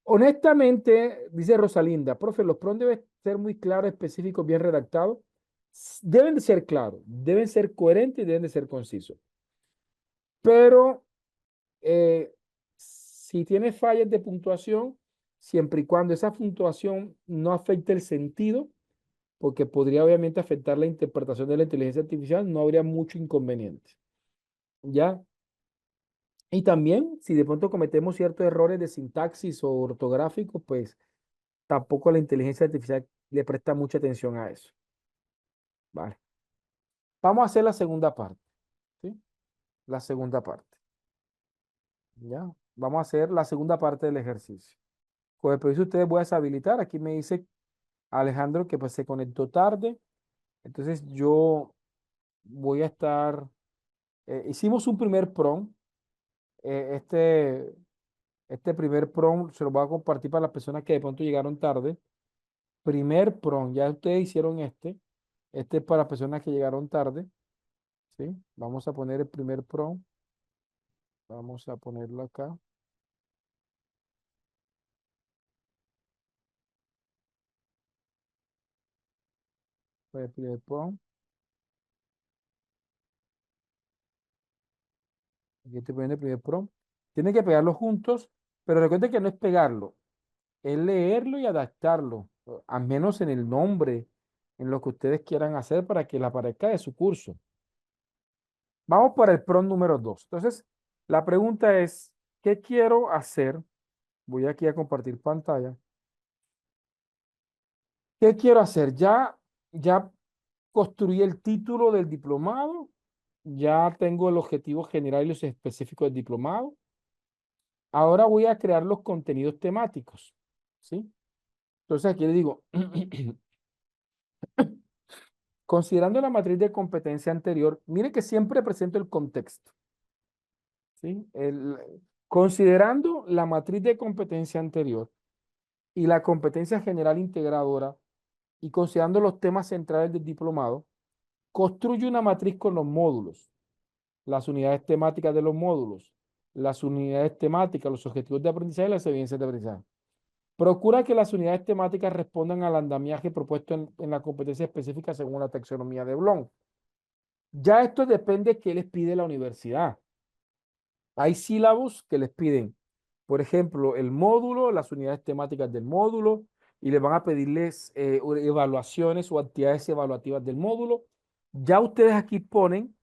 Honestamente, dice Rosalinda, profe, los PRON deben ser muy claros, específicos, bien redactados. Deben de ser claros, deben ser coherentes y deben de ser concisos. Pero si tiene fallas de puntuación, siempre y cuando esa puntuación no afecte el sentido, porque podría obviamente afectar la interpretación de la inteligencia artificial, no habría mucho inconveniente. ¿Ya? Y también, si de pronto cometemos ciertos errores de sintaxis o ortográficos, pues tampoco la inteligencia artificial le presta mucha atención a eso. Vale. Vamos a hacer la segunda parte, ¿sí? La segunda parte. ¿Ya? Vamos a hacer la segunda parte del ejercicio. Con el permiso de ustedes voy a deshabilitar. Aquí me dice Alejandro que pues se conectó tarde. Entonces yo voy a estar, hicimos un primer prompt. eh, este, este primer prompt se lo voy a compartir para las personas que de pronto llegaron tarde. Primer prompt, ya ustedes hicieron este. Este es para las personas que llegaron tarde, ¿sí? Vamos a poner el primer prompt. Vamos a ponerlo acá. Pues el primer prompt. Aquí estoy poniendo el primer prompt. Tienen que pegarlo juntos, pero recuerden que no es pegarlo, es leerlo y adaptarlo, al menos en el nombre, en lo que ustedes quieran hacer para que le aparezca de su curso. Vamos por el prompt número 2. Entonces, la pregunta es, ¿qué quiero hacer? Voy aquí a compartir pantalla. ¿Qué quiero hacer? Ya construí el título del diplomado, ya tengo el objetivo general y los específicos del diplomado. Ahora voy a crear los contenidos temáticos, ¿sí? Entonces aquí le digo, considerando la matriz de competencia anterior, mire que siempre presento el contexto, ¿sí? Considerando la matriz de competencia anterior y la competencia general integradora y considerando los temas centrales del diplomado, construye una matriz con los módulos, las unidades temáticas de los módulos, las unidades temáticas, los objetivos de aprendizaje y las evidencias de aprendizaje. Procura que las unidades temáticas respondan al andamiaje propuesto en la competencia específica según la taxonomía de Bloom. Ya esto depende de qué les pide la universidad. Hay sílabos que les piden, por ejemplo, el módulo, las unidades temáticas del módulo, y les van a pedirles evaluaciones o actividades evaluativas del módulo. Ya ustedes aquí ponen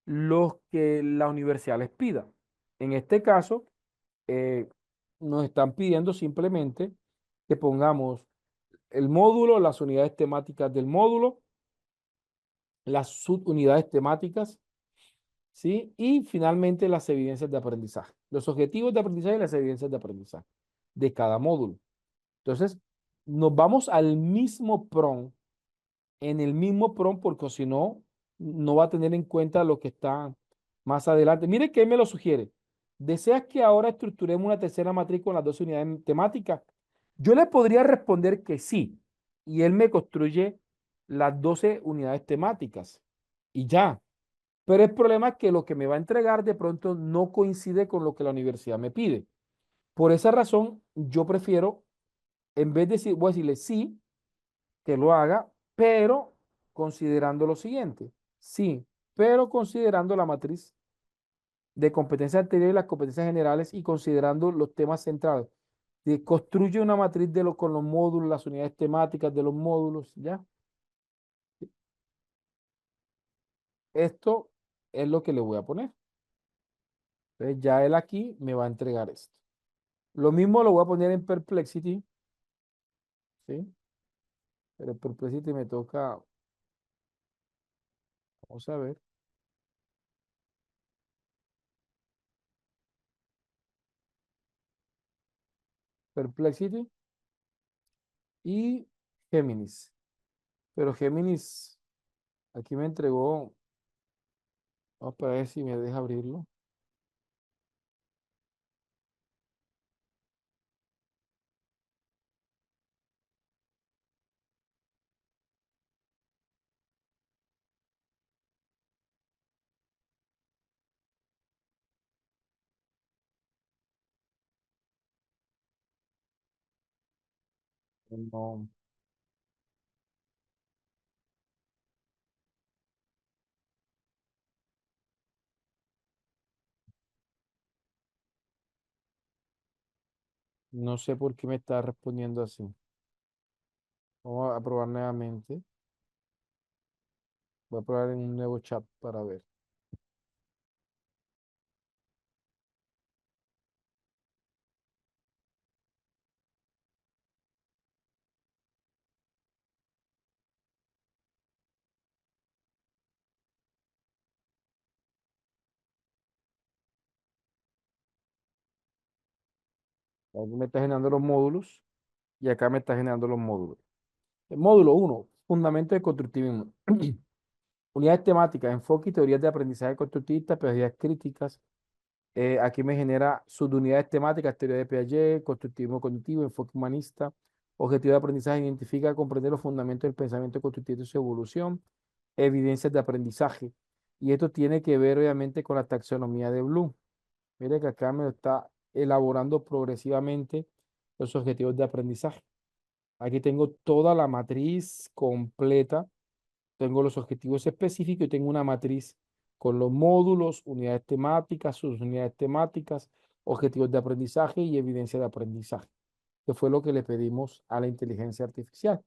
los que la universidad les pida. En este caso, eh, nos están pidiendo simplemente que pongamos el módulo, las unidades temáticas del módulo, las subunidades temáticas, ¿sí? Y finalmente las evidencias de aprendizaje, los objetivos de aprendizaje y las evidencias de aprendizaje de cada módulo. Entonces, nos vamos al mismo prompt, en el mismo prompt, porque si no, no va a tener en cuenta lo que está más adelante. Mire que él me lo sugiere. ¿Deseas que ahora estructuremos una tercera matriz con las dos unidades temáticas? Yo le podría responder que sí, y él me construye las 12 unidades temáticas y ya. Pero el problema es que lo que me va a entregar de pronto no coincide con lo que la universidad me pide. Por esa razón, yo prefiero, en vez de decir, voy a decirle sí, que lo haga, pero considerando lo siguiente. Sí, pero considerando la matriz de competencias anteriores y las competencias generales y considerando los temas centrales. Construye una matriz con los módulos, las unidades temáticas de los módulos, ¿ya? Esto es lo que le voy a poner. Entonces ya él aquí me va a entregar esto. Lo mismo lo voy a poner en Perplexity, ¿sí? Pero en Perplexity me toca, vamos a ver, Perplexity y Géminis. Pero Géminis aquí me entregó, vamos a ver si me deja abrirlo. No, no sé por qué me está respondiendo así. Vamos a probar nuevamente. Voy a probar en un nuevo chat para ver. Aquí me está generando los módulos y acá me está generando los módulos. El módulo uno, fundamento de constructivismo. Unidades temáticas, enfoque y teorías de aprendizaje constructivista, pedagogías críticas. Aquí me genera subunidades temáticas, teoría de Piaget, constructivismo cognitivo, enfoque humanista, objetivo de aprendizaje, identifica, comprender los fundamentos del pensamiento constructivo y su evolución, evidencias de aprendizaje. Y esto tiene que ver obviamente con la taxonomía de Bloom. Mire que acá me lo está elaborando progresivamente los objetivos de aprendizaje. Aquí tengo toda la matriz completa, tengo los objetivos específicos y tengo una matriz con los módulos, unidades temáticas, sus unidades temáticas, objetivos de aprendizaje y evidencia de aprendizaje, que fue lo que le pedimos a la inteligencia artificial.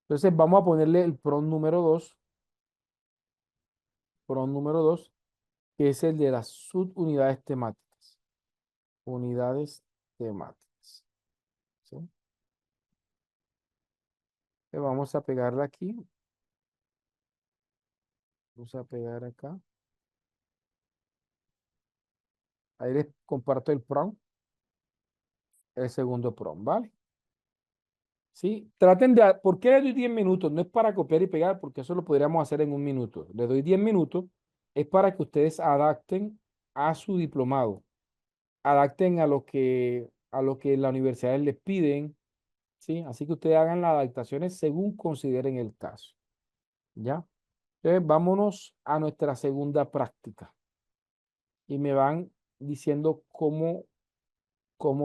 Entonces vamos a ponerle el prompt número dos, que es el de las subunidades temáticas. Unidades temáticas. ¿Sí? Le vamos a pegarla aquí. Vamos a pegar acá. Ahí les comparto el prompt, el segundo prompt, ¿vale? Sí, traten de, ¿por qué le doy 10 minutos? No es para copiar y pegar, porque eso lo podríamos hacer en un minuto. Le doy 10 minutos, es para que ustedes adapten a su diplomado, adapten a lo que las universidades les piden, ¿sí? Así que ustedes hagan las adaptaciones según consideren el caso, ¿ya? Entonces, vámonos a nuestra segunda práctica y me van diciendo cómo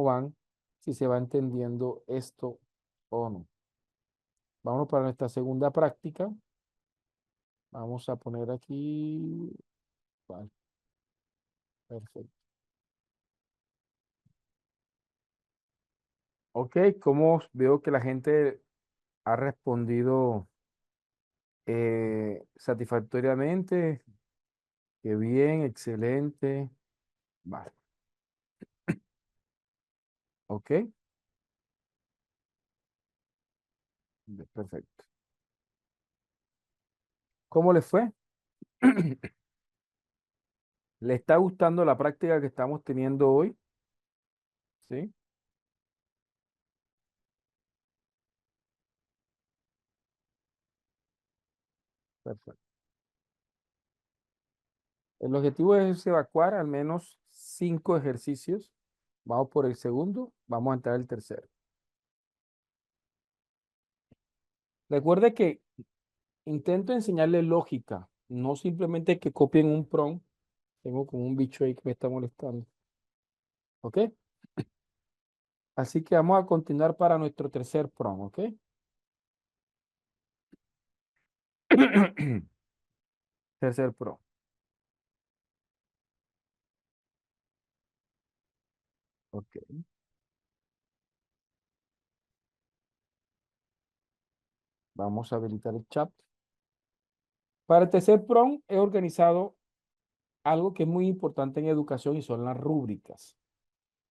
van, si se va entendiendo esto o no. Vamos para nuestra segunda práctica. Vamos a poner aquí. Vale, perfecto. Ok, como veo que la gente ha respondido satisfactoriamente. Qué bien, excelente. Vale, ok, perfecto. ¿Cómo les fue? ¿Le está gustando la práctica que estamos teniendo hoy? Sí, perfecto. El objetivo es evacuar al menos 5 ejercicios. Vamos por el segundo, vamos a entrar al tercero. Recuerde que intento enseñarle lógica, no simplemente que copien un prompt. Tengo como un bicho ahí que me está molestando. ¿Ok? Así que vamos a continuar para nuestro tercer prompt. ¿Ok? Tercer prompt. Ok. Vamos a habilitar el chat. Para el tercer prompt he organizado algo que es muy importante en educación y son las rúbricas.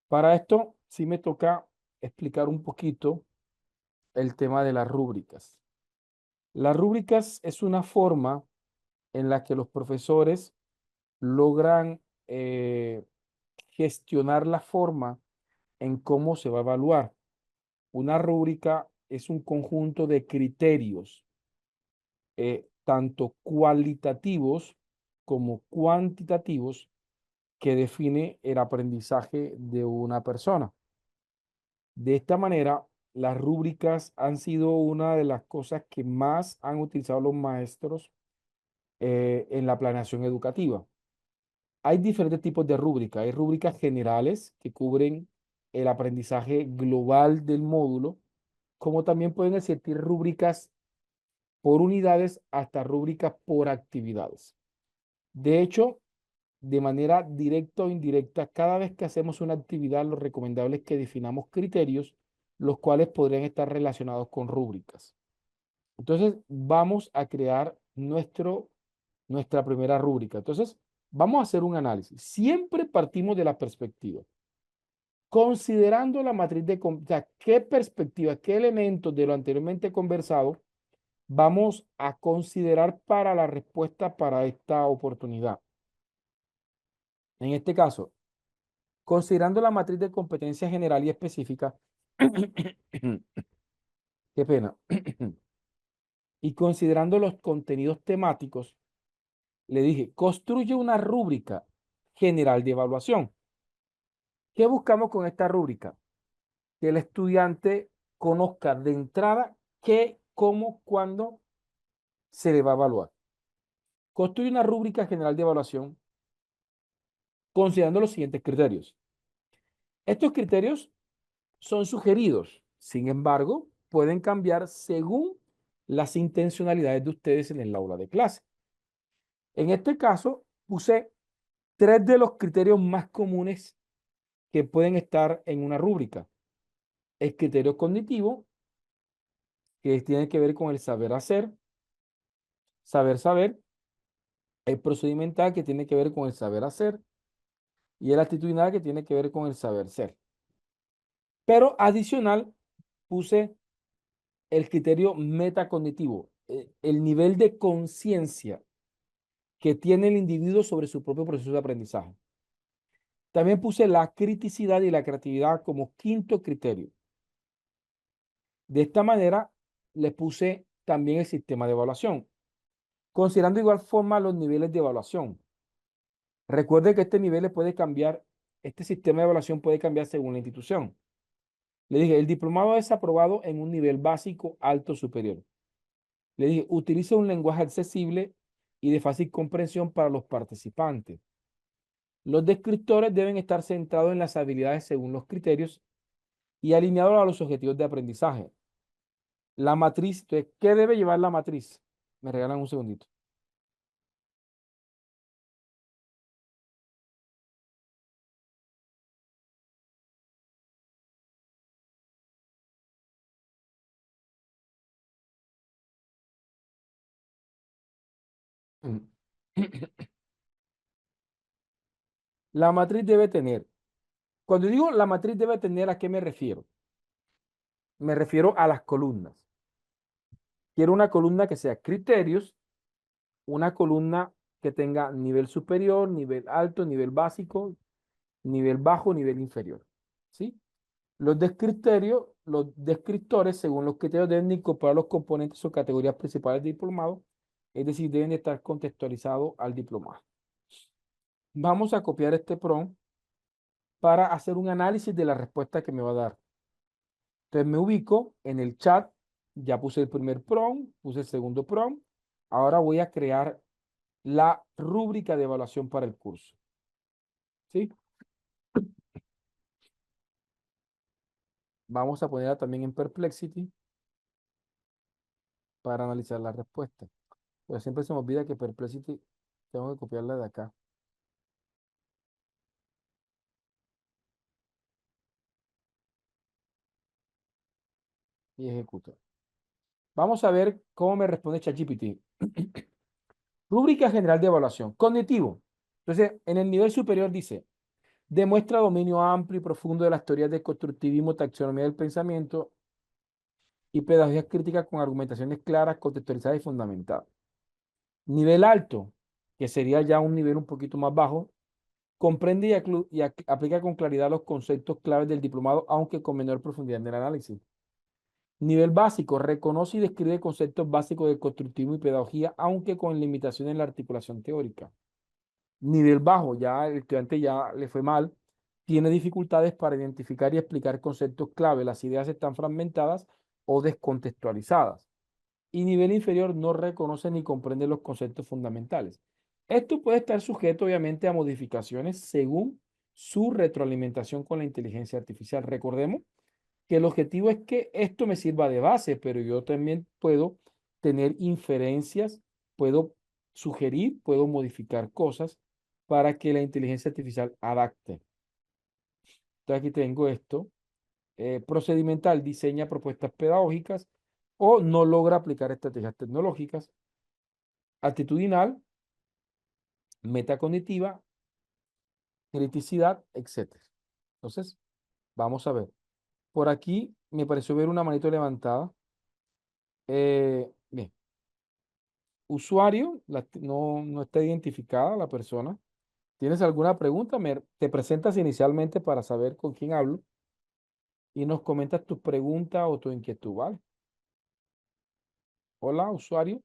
Para esto sí me toca explicar un poquito el tema de las rúbricas. Las rúbricas es una forma en la que los profesores logran gestionar la forma en cómo se va a evaluar. Una rúbrica es un conjunto de criterios, tanto cualitativos como cuantitativos, que define el aprendizaje de una persona. De esta manera, las rúbricas han sido una de las cosas que más han utilizado los maestros en la planeación educativa. Hay diferentes tipos de rúbricas. Hay rúbricas generales que cubren el aprendizaje global del módulo, como también pueden existir rúbricas por unidades hasta rúbricas por actividades. De hecho, de manera directa o indirecta, cada vez que hacemos una actividad, lo recomendable es que definamos criterios, los cuales podrían estar relacionados con rúbricas. Entonces, vamos a crear nuestra primera rúbrica. Entonces, vamos a hacer un análisis. Siempre partimos de la perspectiva. Considerando la matriz o sea, qué perspectiva, qué elementos de lo anteriormente conversado vamos a considerar para la respuesta para esta oportunidad. En este caso, considerando la matriz de competencia general y específica, qué pena, y considerando los contenidos temáticos, le dije, construye una rúbrica general de evaluación. ¿Qué buscamos con esta rúbrica? Que el estudiante conozca de entrada qué, cómo, cuándo se le va a evaluar. Construye una rúbrica general de evaluación considerando los siguientes criterios. Estos criterios son sugeridos, sin embargo, pueden cambiar según las intencionalidades de ustedes en el aula de clase. En este caso, puse 3 de los criterios más comunes que pueden estar en una rúbrica. El criterio cognitivo, que tiene que ver con el saber hacer, saber saber, el procedimental, que tiene que ver con el saber hacer, y el actitudinal, que tiene que ver con el saber ser. Pero adicional, puse el criterio metacognitivo, el nivel de conciencia que tiene el individuo sobre su propio proceso de aprendizaje. También puse la criticidad y la creatividad como quinto criterio. De esta manera, le puse también el sistema de evaluación, considerando de igual forma los niveles de evaluación. Recuerde que este nivel puede cambiar, este sistema de evaluación puede cambiar según la institución. Le dije, el diplomado es aprobado en un nivel básico, alto, superior. Le dije, utilice un lenguaje accesible y de fácil comprensión para los participantes. Los descriptores deben estar centrados en las habilidades según los criterios y alineados a los objetivos de aprendizaje. La matriz, entonces, ¿qué debe llevar la matriz? Me regalan un segundito. La matriz debe tener. Cuando digo la matriz debe tener, ¿a qué me refiero? Me refiero a las columnas. Quiero una columna que sea criterios, una columna que tenga nivel superior, nivel alto, nivel básico, nivel bajo, nivel inferior. ¿Sí? Los descriptores, según los criterios, deben incorporar los componentes o categorías principales del diplomado, es decir, deben estar contextualizados al diplomado. Vamos a copiar este prompt para hacer un análisis de la respuesta que me va a dar. Entonces me ubico en el chat, ya puse el primer prompt, puse el segundo prompt. Ahora voy a crear la rúbrica de evaluación para el curso. ¿Sí? Vamos a ponerla también en Perplexity para analizar la respuesta. Pero siempre se me olvida que Perplexity tengo que copiarla de acá y ejecutar. Vamos a ver cómo me responde ChatGPT. Rúbrica general de evaluación. Cognitivo. Entonces, en el nivel superior dice, demuestra dominio amplio y profundo de las teorías del constructivismo, taxonomía del pensamiento y pedagogía crítica con argumentaciones claras, contextualizadas y fundamentadas. Nivel alto, que sería ya un nivel un poquito más bajo, comprende y aplica con claridad los conceptos claves del diplomado, aunque con menor profundidad en el análisis. Nivel básico, reconoce y describe conceptos básicos del constructivismo y pedagogía, aunque con limitaciones en la articulación teórica. Nivel bajo, ya el estudiante ya le fue mal, tiene dificultades para identificar y explicar conceptos clave, las ideas están fragmentadas o descontextualizadas. Y nivel inferior no reconoce ni comprende los conceptos fundamentales. Esto puede estar sujeto, obviamente, a modificaciones según su retroalimentación con la inteligencia artificial. Recordemos que el objetivo es que esto me sirva de base, pero yo también puedo tener inferencias, puedo sugerir, puedo modificar cosas para que la inteligencia artificial adapte. Entonces aquí tengo esto. Procedimental, diseña propuestas pedagógicas o no logra aplicar estrategias tecnológicas. Actitudinal, metacognitiva, criticidad, etcétera. Entonces, vamos a ver. Por aquí me pareció ver una manito levantada. Bien, usuario, no está identificada la persona. ¿Tienes alguna pregunta? Te presentas inicialmente para saber con quién hablo y nos comentas tu pregunta o tu inquietud, ¿vale? Hola, usuario,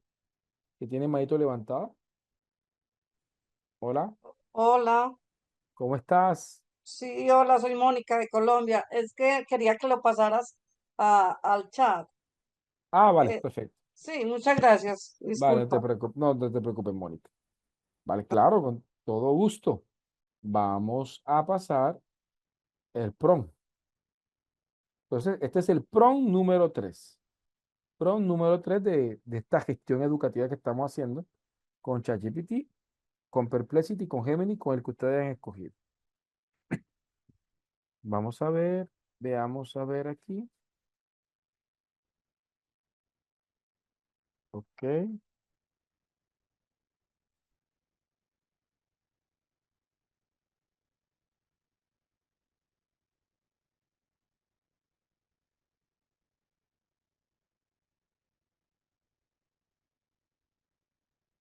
que tiene manito levantada. Hola, Hola, ¿cómo estás? sí, hola, soy Mónica de Colombia. Es que quería que lo pasaras al chat. Ah, vale, Eh, perfecto. sí, muchas gracias. Vale, Disculpa. no te preocupes, Mónica. Vale, claro, con todo gusto. Vamos a pasar el PROM. Entonces, este es el PROM número 3. PROM número 3 de esta gestión educativa que estamos haciendo con ChatGPT, con Perplexity, con Gemini, con el que ustedes han escogido. Vamos a ver, veamos a ver aquí. Ok,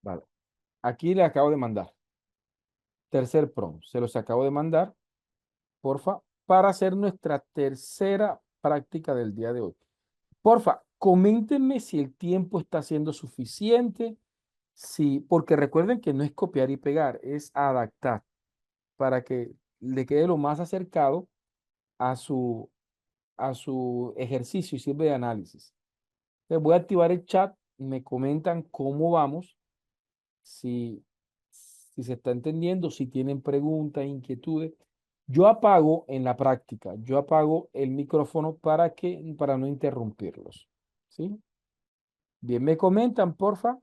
vale. Aquí le acabo de mandar. Tercer PROM. Se los acabo de mandar, porfa, para hacer nuestra tercera práctica del día de hoy. Porfa, coméntenme si el tiempo está siendo suficiente, si, porque recuerden que no es copiar y pegar, es adaptar para que le quede lo más acercado a a su ejercicio y sirve de análisis. Les voy a activar el chat, me comentan cómo vamos, si, si se está entendiendo, si tienen preguntas, inquietudes. Yo apago en la práctica, yo apago el micrófono para no interrumpirlos. ¿Sí? Bien, me comentan, porfa,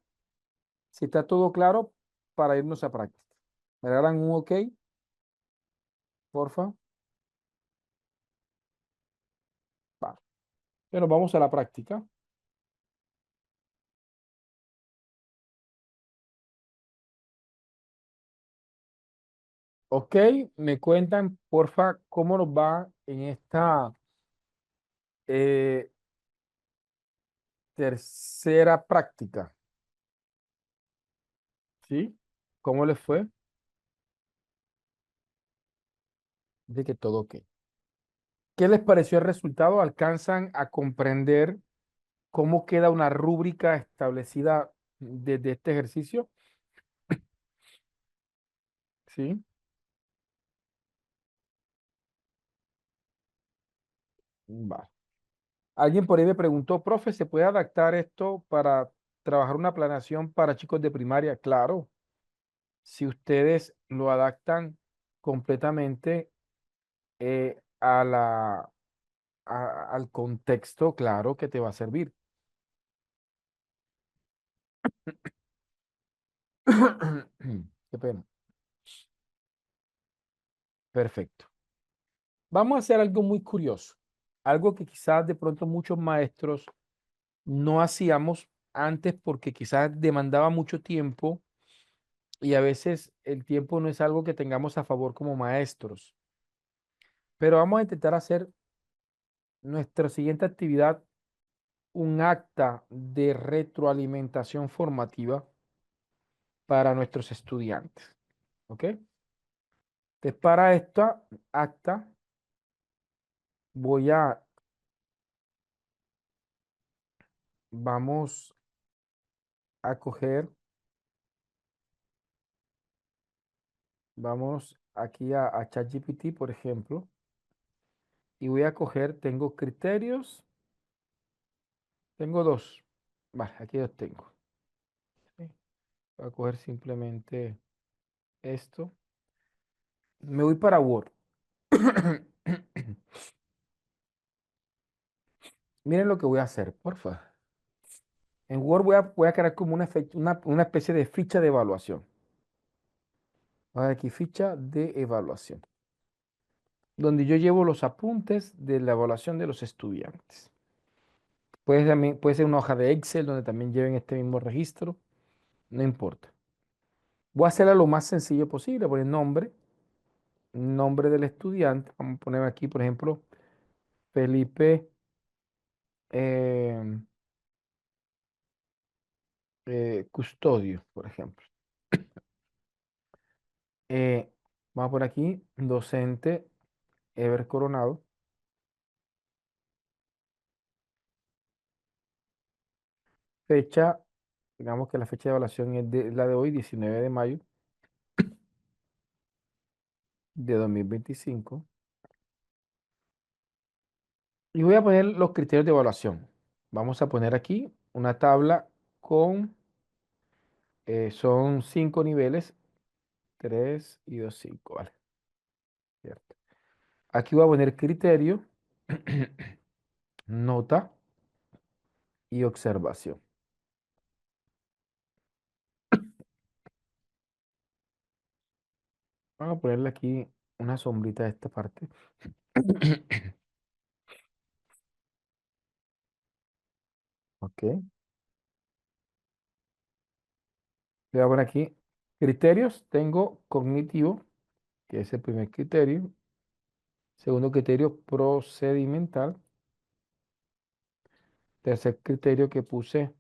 si está todo claro para irnos a práctica. ¿Me regalan un ok, porfa? Va. Bueno, vamos a la práctica. Ok, me cuentan, porfa, cómo nos va en esta eh, tercera práctica. ¿Sí? ¿Cómo les fue? De que todo ok. ¿Qué les pareció el resultado? ¿Alcanzan a comprender cómo queda una rúbrica establecida desde este ejercicio? Sí. Va. Alguien por ahí me preguntó, profe, ¿se puede adaptar esto para trabajar una planeación para chicos de primaria? Claro, si ustedes lo adaptan completamente al contexto, claro que te va a servir. Qué pena. Perfecto. Vamos a hacer algo muy curioso, algo que quizás de pronto muchos maestros no hacíamos antes porque quizás demandaba mucho tiempo y a veces el tiempo no es algo que tengamos a favor como maestros. Pero vamos a intentar hacer nuestra siguiente actividad un acta de retroalimentación formativa para nuestros estudiantes. ¿Ok? Entonces, para esta acta voy a, vamos a coger, vamos aquí a ChatGPT, por ejemplo, y voy a coger, tengo criterios, tengo dos. Vale, aquí los tengo. ¿Sí? Voy a coger simplemente esto. Me voy para Word. Miren lo que voy a hacer, por favor. En Word voy a crear como una especie de ficha de evaluación. Voy a dar aquí ficha de evaluación, donde yo llevo los apuntes de la evaluación de los estudiantes. Puede ser una hoja de Excel donde también lleven este mismo registro, no importa. Voy a hacerla lo más sencillo posible, poner nombre del estudiante. Vamos a poner aquí, por ejemplo, Felipe eh, Custodio, por ejemplo. Eh, Vamos por aquí, docente Ever Coronado. Fecha, digamos que la fecha de evaluación es la de hoy, 19 de mayo de 2025. Y voy a poner los criterios de evaluación. Vamos a poner aquí una tabla con, son 5 niveles, 3 y 2, 5, ¿vale? Cierto. Aquí voy a poner criterio, nota y observación. Vamos a ponerle aquí una sombrita a esta parte. Ok. Le voy a poner aquí criterios. Tengo cognitivo, que es el primer criterio. Segundo criterio, procedimental. Tercer criterio que puse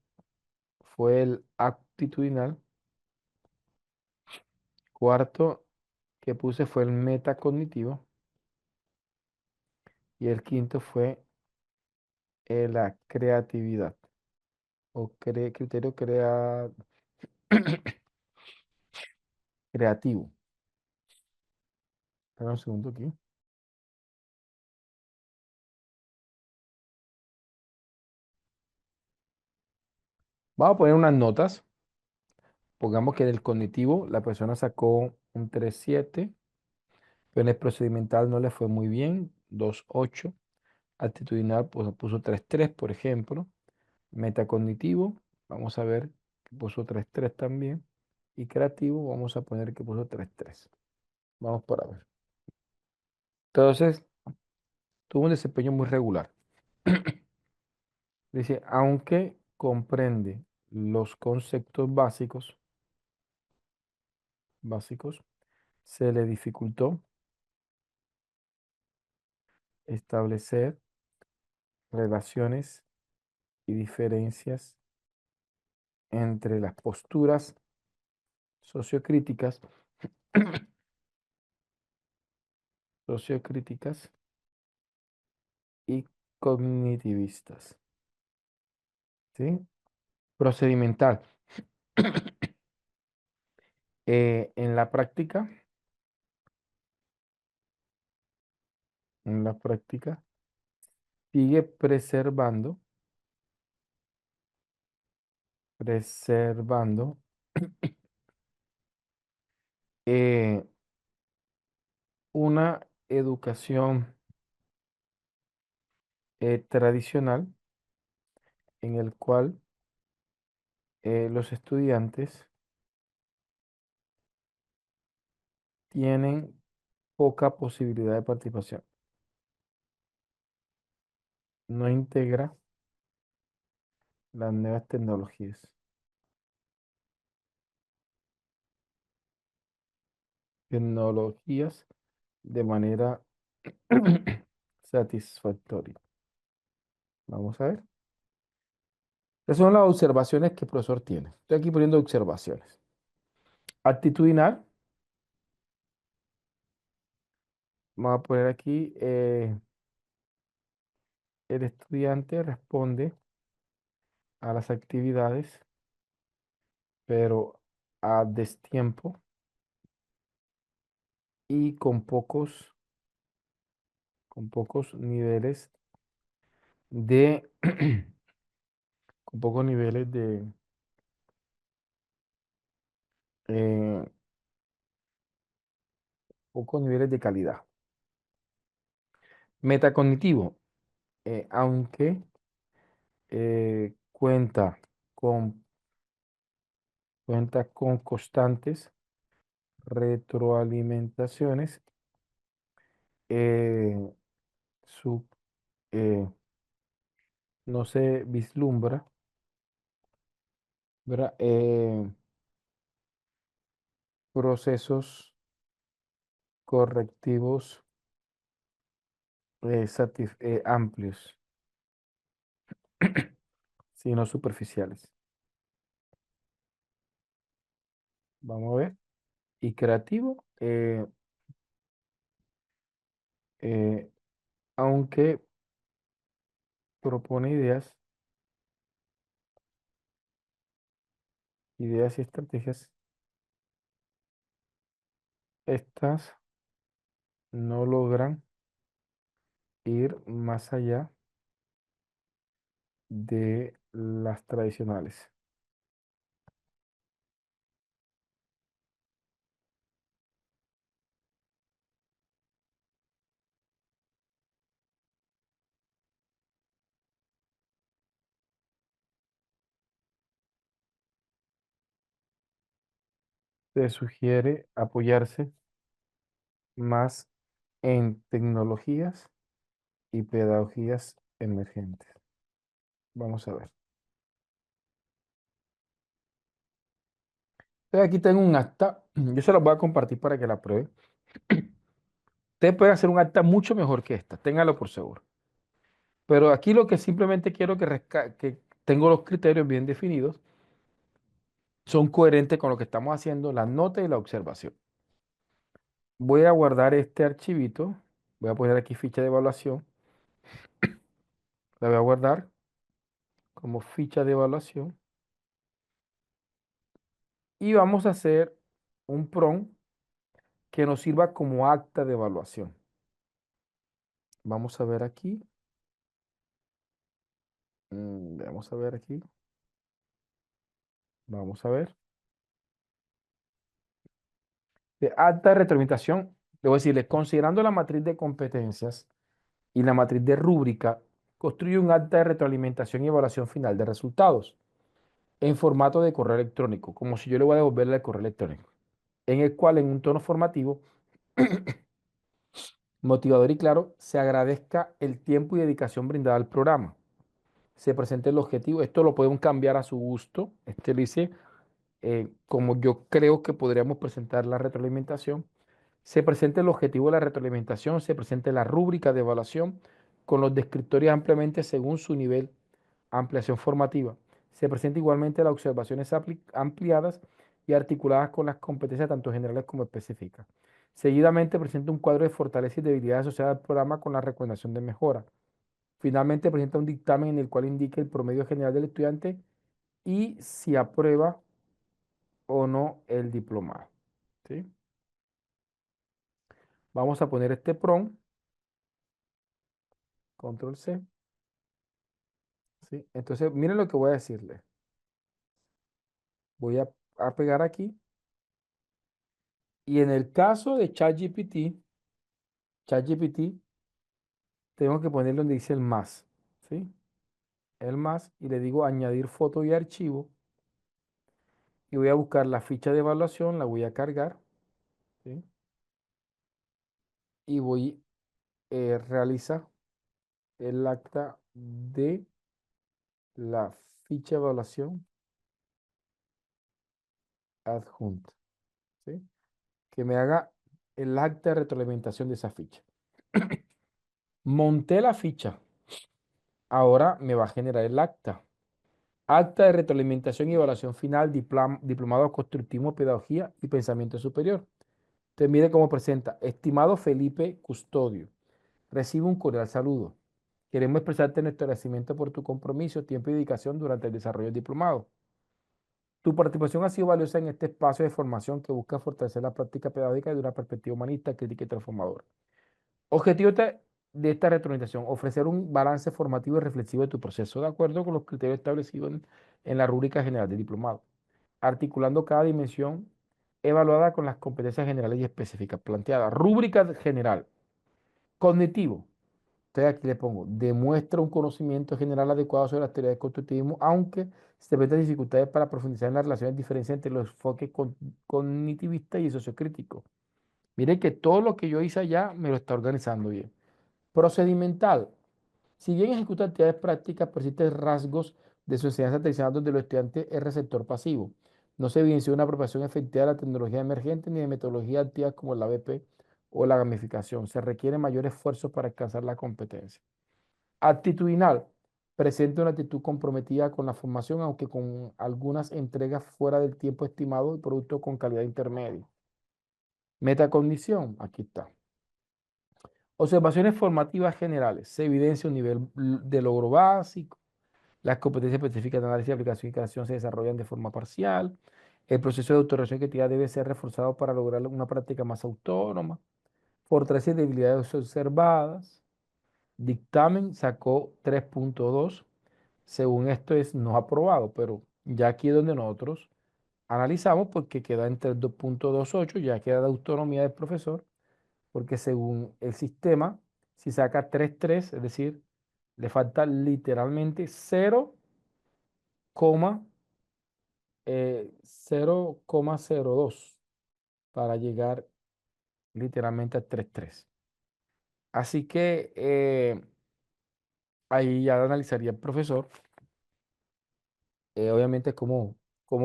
fue el actitudinal. Cuarto que puse fue el metacognitivo. Y el quinto fue la creatividad. O criterio creativo. Espera un segundo aquí. Vamos a poner unas notas. Pongamos que del cognitivo la persona sacó un 3,7, pero en el procedimental no le fue muy bien, 2,8. Actitudinal pues, puso 3,3, por ejemplo. Metacognitivo, vamos a ver que puso 3,3 también. Y creativo, vamos a poner que puso 3,3. Vamos para ver. Entonces, tuvo un desempeño muy regular. Dice, aunque comprende los conceptos básicos, se le dificultó establecer relaciones y diferencias entre las posturas sociocríticas, sociocríticas y cognitivistas. ¿Sí? Procedimental. En la práctica, en la práctica, sigue preservando eh, una educación tradicional en el cual los estudiantes tienen poca posibilidad de participación. No integra las nuevas tecnologías de manera satisfactoria. Vamos a ver. Esas son las observaciones que el profesor tiene. Estoy aquí poniendo observaciones. Actitudinal. Vamos a poner aquí, el estudiante responde a las actividades, pero a destiempo y con pocos niveles de, con pocos niveles eh, pocos niveles de calidad. Metacognitivo, aunque cuenta con, cuenta con constantes retroalimentaciones. eh, su, eh, no se vislumbra, ¿verdad? Procesos correctivos amplios, sino superficiales. Vamos a ver. Y creativo, eh, aunque propone ideas y estrategias, estas no logran ir más allá de las tradicionales. Se sugiere apoyarse más en tecnologías y pedagogías emergentes. Vamos a ver. Entonces, aquí tengo un acta. Yo se la voy a compartir para que la pruebe. Usted puede hacer un acta mucho mejor que esta, téngalo por seguro. Pero aquí lo que simplemente quiero que tengo los criterios bien definidos, son coherentes con lo que estamos haciendo, la nota y la observación. Voy a guardar este archivito, voy a poner aquí ficha de evaluación, la voy a guardar como ficha de evaluación y vamos a hacer un prompt que nos sirva como acta de evaluación. Vamos a ver aquí, vamos a ver aquí, vamos a ver. De acta de retroalimentación, debo decirle, considerando la matriz de competencias y la matriz de rúbrica, construye un acta de retroalimentación y evaluación final de resultados en formato de correo electrónico, como si yo le voy a devolverle el correo electrónico, en el cual en un tono formativo, motivador y claro, se agradezca el tiempo y dedicación brindada al programa. Se presente el objetivo, esto lo podemos cambiar a su gusto, este lo dice como yo creo que podríamos presentar la retroalimentación. Se presenta el objetivo de la retroalimentación, se presenta la rúbrica de evaluación con los descriptores ampliamente según su nivel, ampliación formativa. Se presenta igualmente las observaciones ampliadas y articuladas con las competencias tanto generales como específicas. Seguidamente presenta un cuadro de fortalezas y debilidades asociadas al programa con la recomendación de mejora. Finalmente presenta un dictamen en el cual indica el promedio general del estudiante y si aprueba o no el diplomado. ¿Sí? Vamos a poner este prompt, control C. ¿Sí? Entonces, miren lo que voy a decirle. Voy a pegar aquí. Y en el caso de ChatGPT, tengo que ponerle donde dice el más. ¿Sí? El más. Y le digo añadir foto y archivo. Y voy a buscar la ficha de evaluación, la voy a cargar. ¿Sí? Y voy a realizar el acta de la ficha de evaluación adjunta. ¿Sí? Que me haga el acta de retroalimentación de esa ficha. Monté la ficha. Ahora me va a generar el acta. Acta de retroalimentación y evaluación final, diplomado constructivo, pedagogía y pensamiento superior. Entonces mire cómo presenta. Estimado Felipe Custodio, recibe un cordial saludo. Queremos expresarte nuestro agradecimiento por tu compromiso, tiempo y dedicación durante el desarrollo del diplomado. Tu participación ha sido valiosa en este espacio de formación que busca fortalecer la práctica pedagógica desde una perspectiva humanista, crítica y transformadora. Objetivo de esta retroalimentación, ofrecer un balance formativo y reflexivo de tu proceso de acuerdo con los criterios establecidos en la rúbrica general del diplomado, articulando cada dimensión evaluada con las competencias generales y específicas planteadas. Rúbrica general, cognitivo. Entonces aquí le pongo, demuestra un conocimiento general adecuado sobre las teorías del constructivismo, aunque se presentan dificultades para profundizar en las relaciones diferencias entre los enfoques cognitivistas y sociocríticos. Mire que todo lo que yo hice allá me lo está organizando bien. Procedimental. Si bien ejecuta actividades prácticas, persisten rasgos de su enseñanza tradicional donde los estudiantes es receptor pasivo. No se evidenció una apropiación efectiva de la tecnología emergente ni de metodologías activas como la BP o la gamificación. Se requiere mayor esfuerzo para alcanzar la competencia. Actitudinal. Presenta una actitud comprometida con la formación, aunque con algunas entregas fuera del tiempo estimado y producto con calidad intermedia. Metacognición. Aquí está. Observaciones formativas generales. Se evidencia un nivel de logro básico. Las competencias específicas de análisis, aplicación y creación se desarrollan de forma parcial. El proceso de autorreacción creativa debe ser reforzado para lograr una práctica más autónoma. Fortalece debilidades observadas. Dictamen sacó 3.2. Según esto es no aprobado, pero ya aquí es donde nosotros analizamos porque queda entre 2.28, ya queda de autonomía del profesor, porque según el sistema, si saca 3.3, es decir, le falta literalmente 0,02 para llegar literalmente a 3.3. Así que ahí ya analizaría el profesor, obviamente, cómo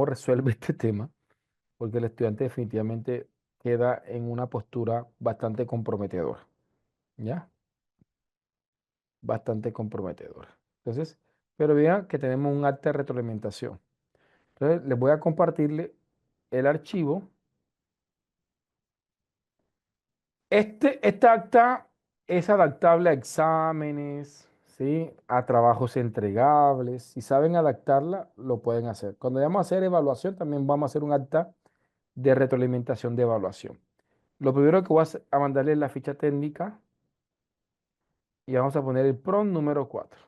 resuelve este tema, porque el estudiante definitivamente queda en una postura bastante comprometedora, ¿ya? Bastante comprometedora. Entonces, pero vean que tenemos un acta de retroalimentación. Entonces, les voy a compartirle el archivo. Esta acta es adaptable a exámenes, ¿sí? A trabajos entregables. Si saben adaptarla, lo pueden hacer. Cuando vamos a hacer evaluación, también vamos a hacer un acta de retroalimentación de evaluación. Lo primero que voy a hacer, a mandarle es la ficha técnica y vamos a poner el PROM número 4.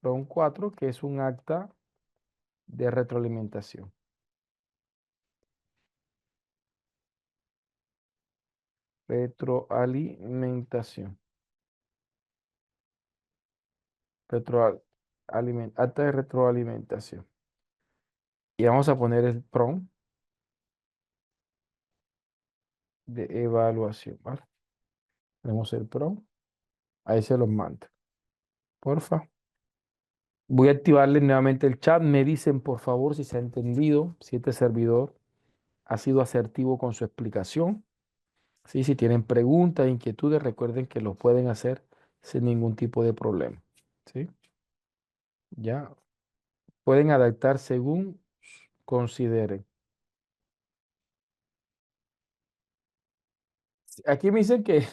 PROM 4, que es un acta de retroalimentación. Retroalimentación. Acta de retroalimentación. Y vamos a poner el PROM de evaluación, ¿vale? Tenemos el PROM. Ahí se los mando. Porfa. Voy a activarle nuevamente el chat. Me dicen, por favor, si se ha entendido, si este servidor ha sido asertivo con su explicación. Sí, si tienen preguntas, inquietudes, recuerden que lo pueden hacer sin ningún tipo de problema. ¿Sí? Ya pueden adaptar según consideren. Aquí me dicen que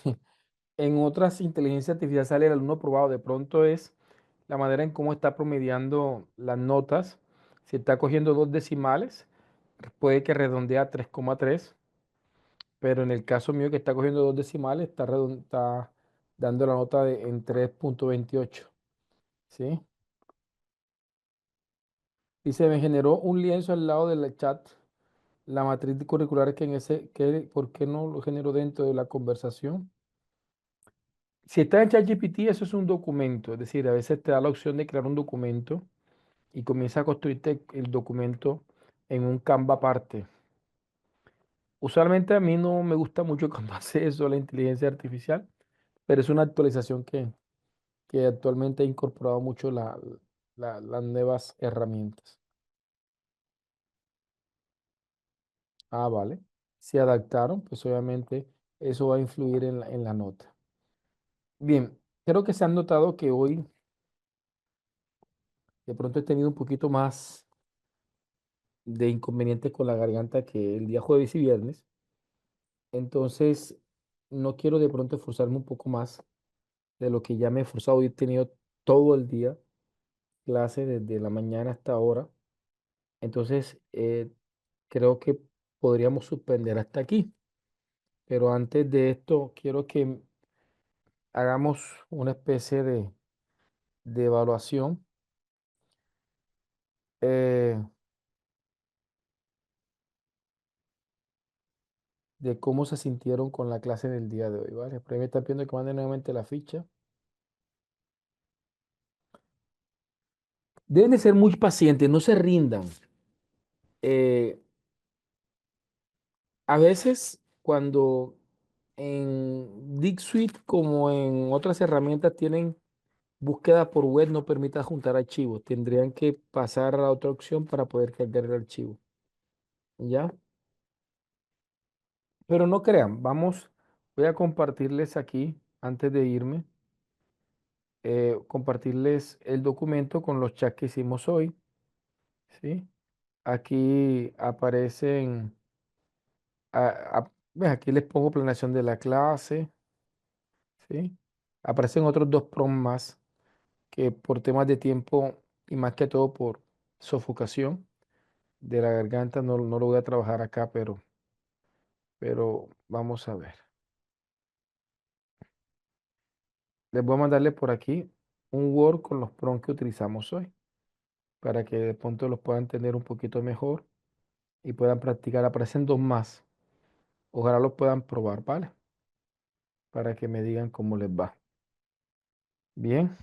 en otras inteligencias artificiales sale el alumno probado. De pronto es la manera en cómo está promediando las notas. Si está cogiendo dos decimales, puede que redondea a 3,3, pero en el caso mío que está cogiendo dos decimales, está dando la nota en 3.28. ¿Sí? Dice, me generó un lienzo al lado del chat, la matriz curricular que en ese, ¿por qué no lo generó dentro de la conversación? Si está en ChatGPT, eso es un documento, es decir, a veces te da la opción de crear un documento y comienza a construirte el documento en un Canva aparte. Usualmente a mí no me gusta mucho cuando hace eso la inteligencia artificial, pero es una actualización que actualmente ha incorporado mucho las nuevas herramientas. Ah, vale. Si adaptaron, pues obviamente eso va a influir en la nota. Bien, creo que se han notado que hoy de pronto he tenido un poquito más de inconvenientes con la garganta que el día jueves y viernes. Entonces, no quiero de pronto esforzarme un poco más de lo que ya me he esforzado. Hoy he tenido todo el día clase desde la mañana hasta ahora. Entonces, creo que podríamos suspender hasta aquí. Pero antes de esto, quiero que hagamos una especie de evaluación eh, de cómo se sintieron con la clase del día de hoy, ¿vale? Pero ahí me están pidiendo que mande nuevamente la ficha. Deben de ser muy pacientes, no se rindan. Eh, a veces cuando en Suite como en otras herramientas tienen búsqueda por web, no permite juntar archivos. Tendrían que pasar a la otra opción para poder cargar el archivo. ¿Ya? Pero no crean, voy a compartirles aquí, antes de irme, compartirles el documento con los chats que hicimos hoy, ¿sí? Aquí aparecen, ves, aquí les pongo planeación de la clase, ¿sí? Aparecen otros dos prompts más que por temas de tiempo y más que todo por sofocación de la garganta, no lo voy a trabajar acá, pero vamos a ver. Les voy a mandarle por aquí un Word con los prompts que utilizamos hoy, para que de pronto los puedan tener un poquito mejor y puedan practicar. Aparecen dos más. Ojalá los puedan probar, ¿vale? Para que me digan cómo les va. Bien.